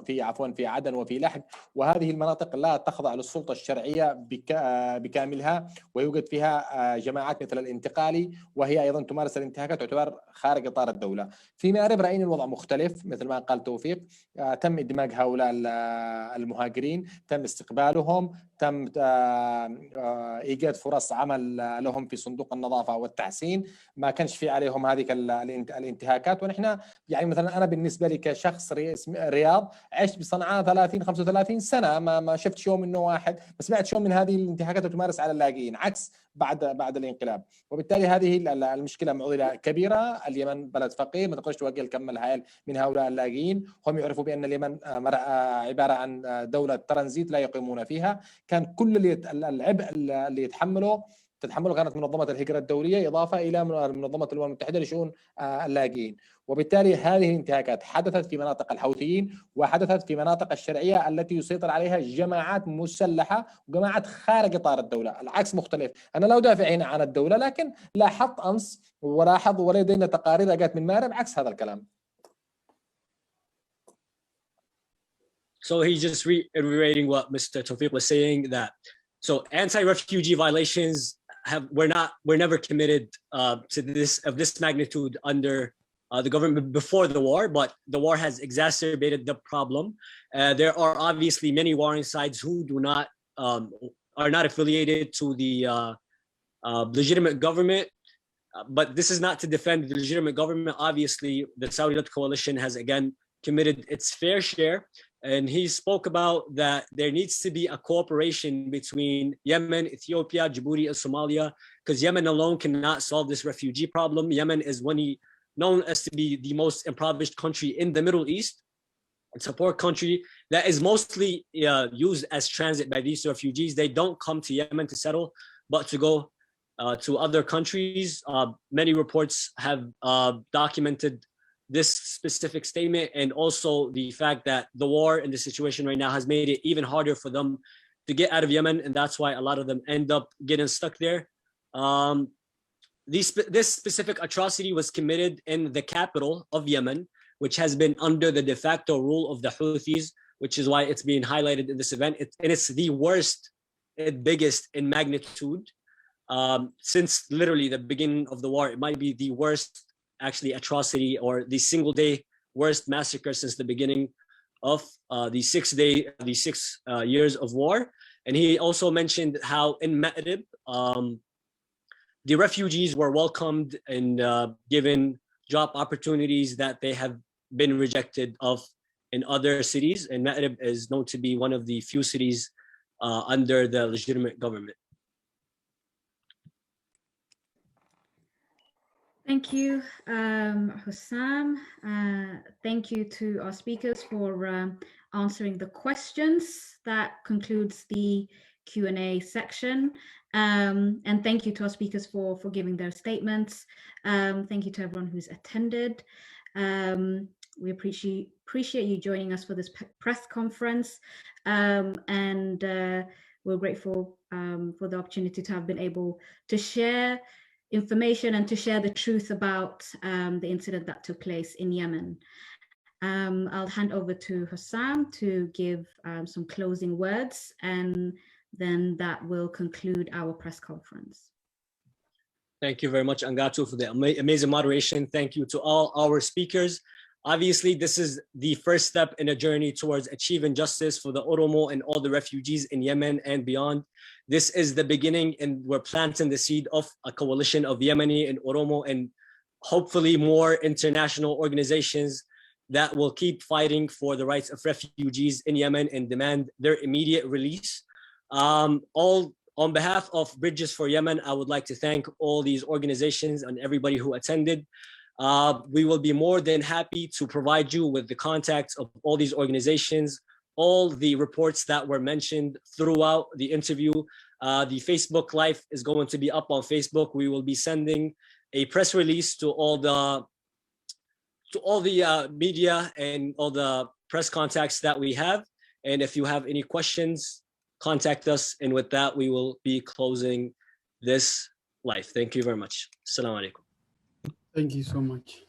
في عدن وفي لحج، وهذه المناطق لا تخضع للسلطة الشرعية بكاملها، ويوجد فيها جماعات مثل الانتقالي، وهي ايضا تمارس الانتهاكات تعتبر خارج اطار الدولة. في مأرب رأينا الوضع مختلف مثل ما قال توفيق، تم ادماج هؤلاء المهاجرين، تم استقبالهم، تم ايجاد فرص عمل لهم في صندوق النظافه والتحسين، ما كانش في عليهم هذه الانتهاكات. ونحن يعني مثلا انا بالنسبه لي كشخص رياض عشت بصنعاء 35 سنه، ما شفت يوم انه واحد، ما سمعت يوم من هذه الانتهاكات اللي تمارس على اللاجئين، عكس بعد الانقلاب. وبالتالي هذه المشكله معضله كبيره. اليمن بلد فقير، ما تقدرش توجه الكم الهائل من هؤلاء اللاجئين، هم يعرفوا بان اليمن عباره عن دوله ترانزيت لا يقيمون فيها. كان كل العبء اللي تتحمله كانت منظمة الهجرة الدولية، إضافة إلى منظمة الأمم المتحدة لشؤون اللاجئين. وبالتالي هذه الانتهاكات حدثت في مناطق الحوثيين، وحدثت في مناطق الشرعية التي يسيطر عليها جماعات مسلحة وجماعات خارج إطار الدولة. العكس مختلف. أنا لا أدافع هنا عن الدولة، لكن لاحظت أمس ولاحظ ولدينا تقارير جاءت من مأرب عكس هذا الكلام. So he's just reiterating what Mr. Tawfiq was saying, that so anti-refugee violations were never committed to this magnitude under the government before the war, but the war has exacerbated the problem. There are obviously many warring sides who are not affiliated to the legitimate government. But this is not to defend the legitimate government. Obviously, the Saudi-led coalition has again committed its fair share. And he spoke about that there needs to be a cooperation between Yemen, Ethiopia, Djibouti, and Somalia, because Yemen alone cannot solve this refugee problem. Yemen is known as to be the most impoverished country in the Middle East. It's a poor country that is mostly used as transit by these refugees. They don't come to Yemen to settle, but to go to other countries. Many reports have documented this specific statement, and also the fact that the war and the situation right now has made it even harder for them to get out of Yemen, and that's why a lot of them end up getting stuck there. This specific atrocity was committed in the capital of Yemen, which has been under the de facto rule of the Houthis, which is why it's being highlighted in this event. And it's the worst and biggest in magnitude since literally the beginning of the war. It might be the worst actually atrocity, or the single day worst massacre since the beginning of the 6 years of war. And he also mentioned how in Ma'rib, the refugees were welcomed and given job opportunities that they have been rejected of in other cities. And Ma'rib is known to be one of the few cities under the legitimate government. Thank you, Hussam. Thank you to our speakers for answering the questions. That concludes the Q&A section. And thank you to our speakers for giving their statements. Thank you to everyone who's attended. We appreciate you joining us for this press conference. And we're grateful for the opportunity to have been able to share information and to share the truth about the incident that took place in Yemen. I'll hand over to Hussam to give some closing words, and then that will conclude our press conference. Thank you very much, Angatu, for the amazing moderation. Thank you to all our speakers. Obviously, this is the first step in a journey towards achieving justice for the Oromo and all the refugees in Yemen and beyond. This is the beginning, and we're planting the seed of a coalition of Yemeni and Oromo and hopefully more international organizations that will keep fighting for the rights of refugees in Yemen and demand their immediate release. On behalf of Bridges for Yemen, I would like to thank all these organizations and everybody who attended. We will be more than happy to provide you with the contacts of all these organizations, all the reports that were mentioned throughout the interview. The Facebook Live is going to be up on Facebook. We will be sending a press release to all the media and all the press contacts that we have. And if you have any questions, contact us. And with that, we will be closing this live. Thank you very much. Assalamu alaikum. Thank you so much.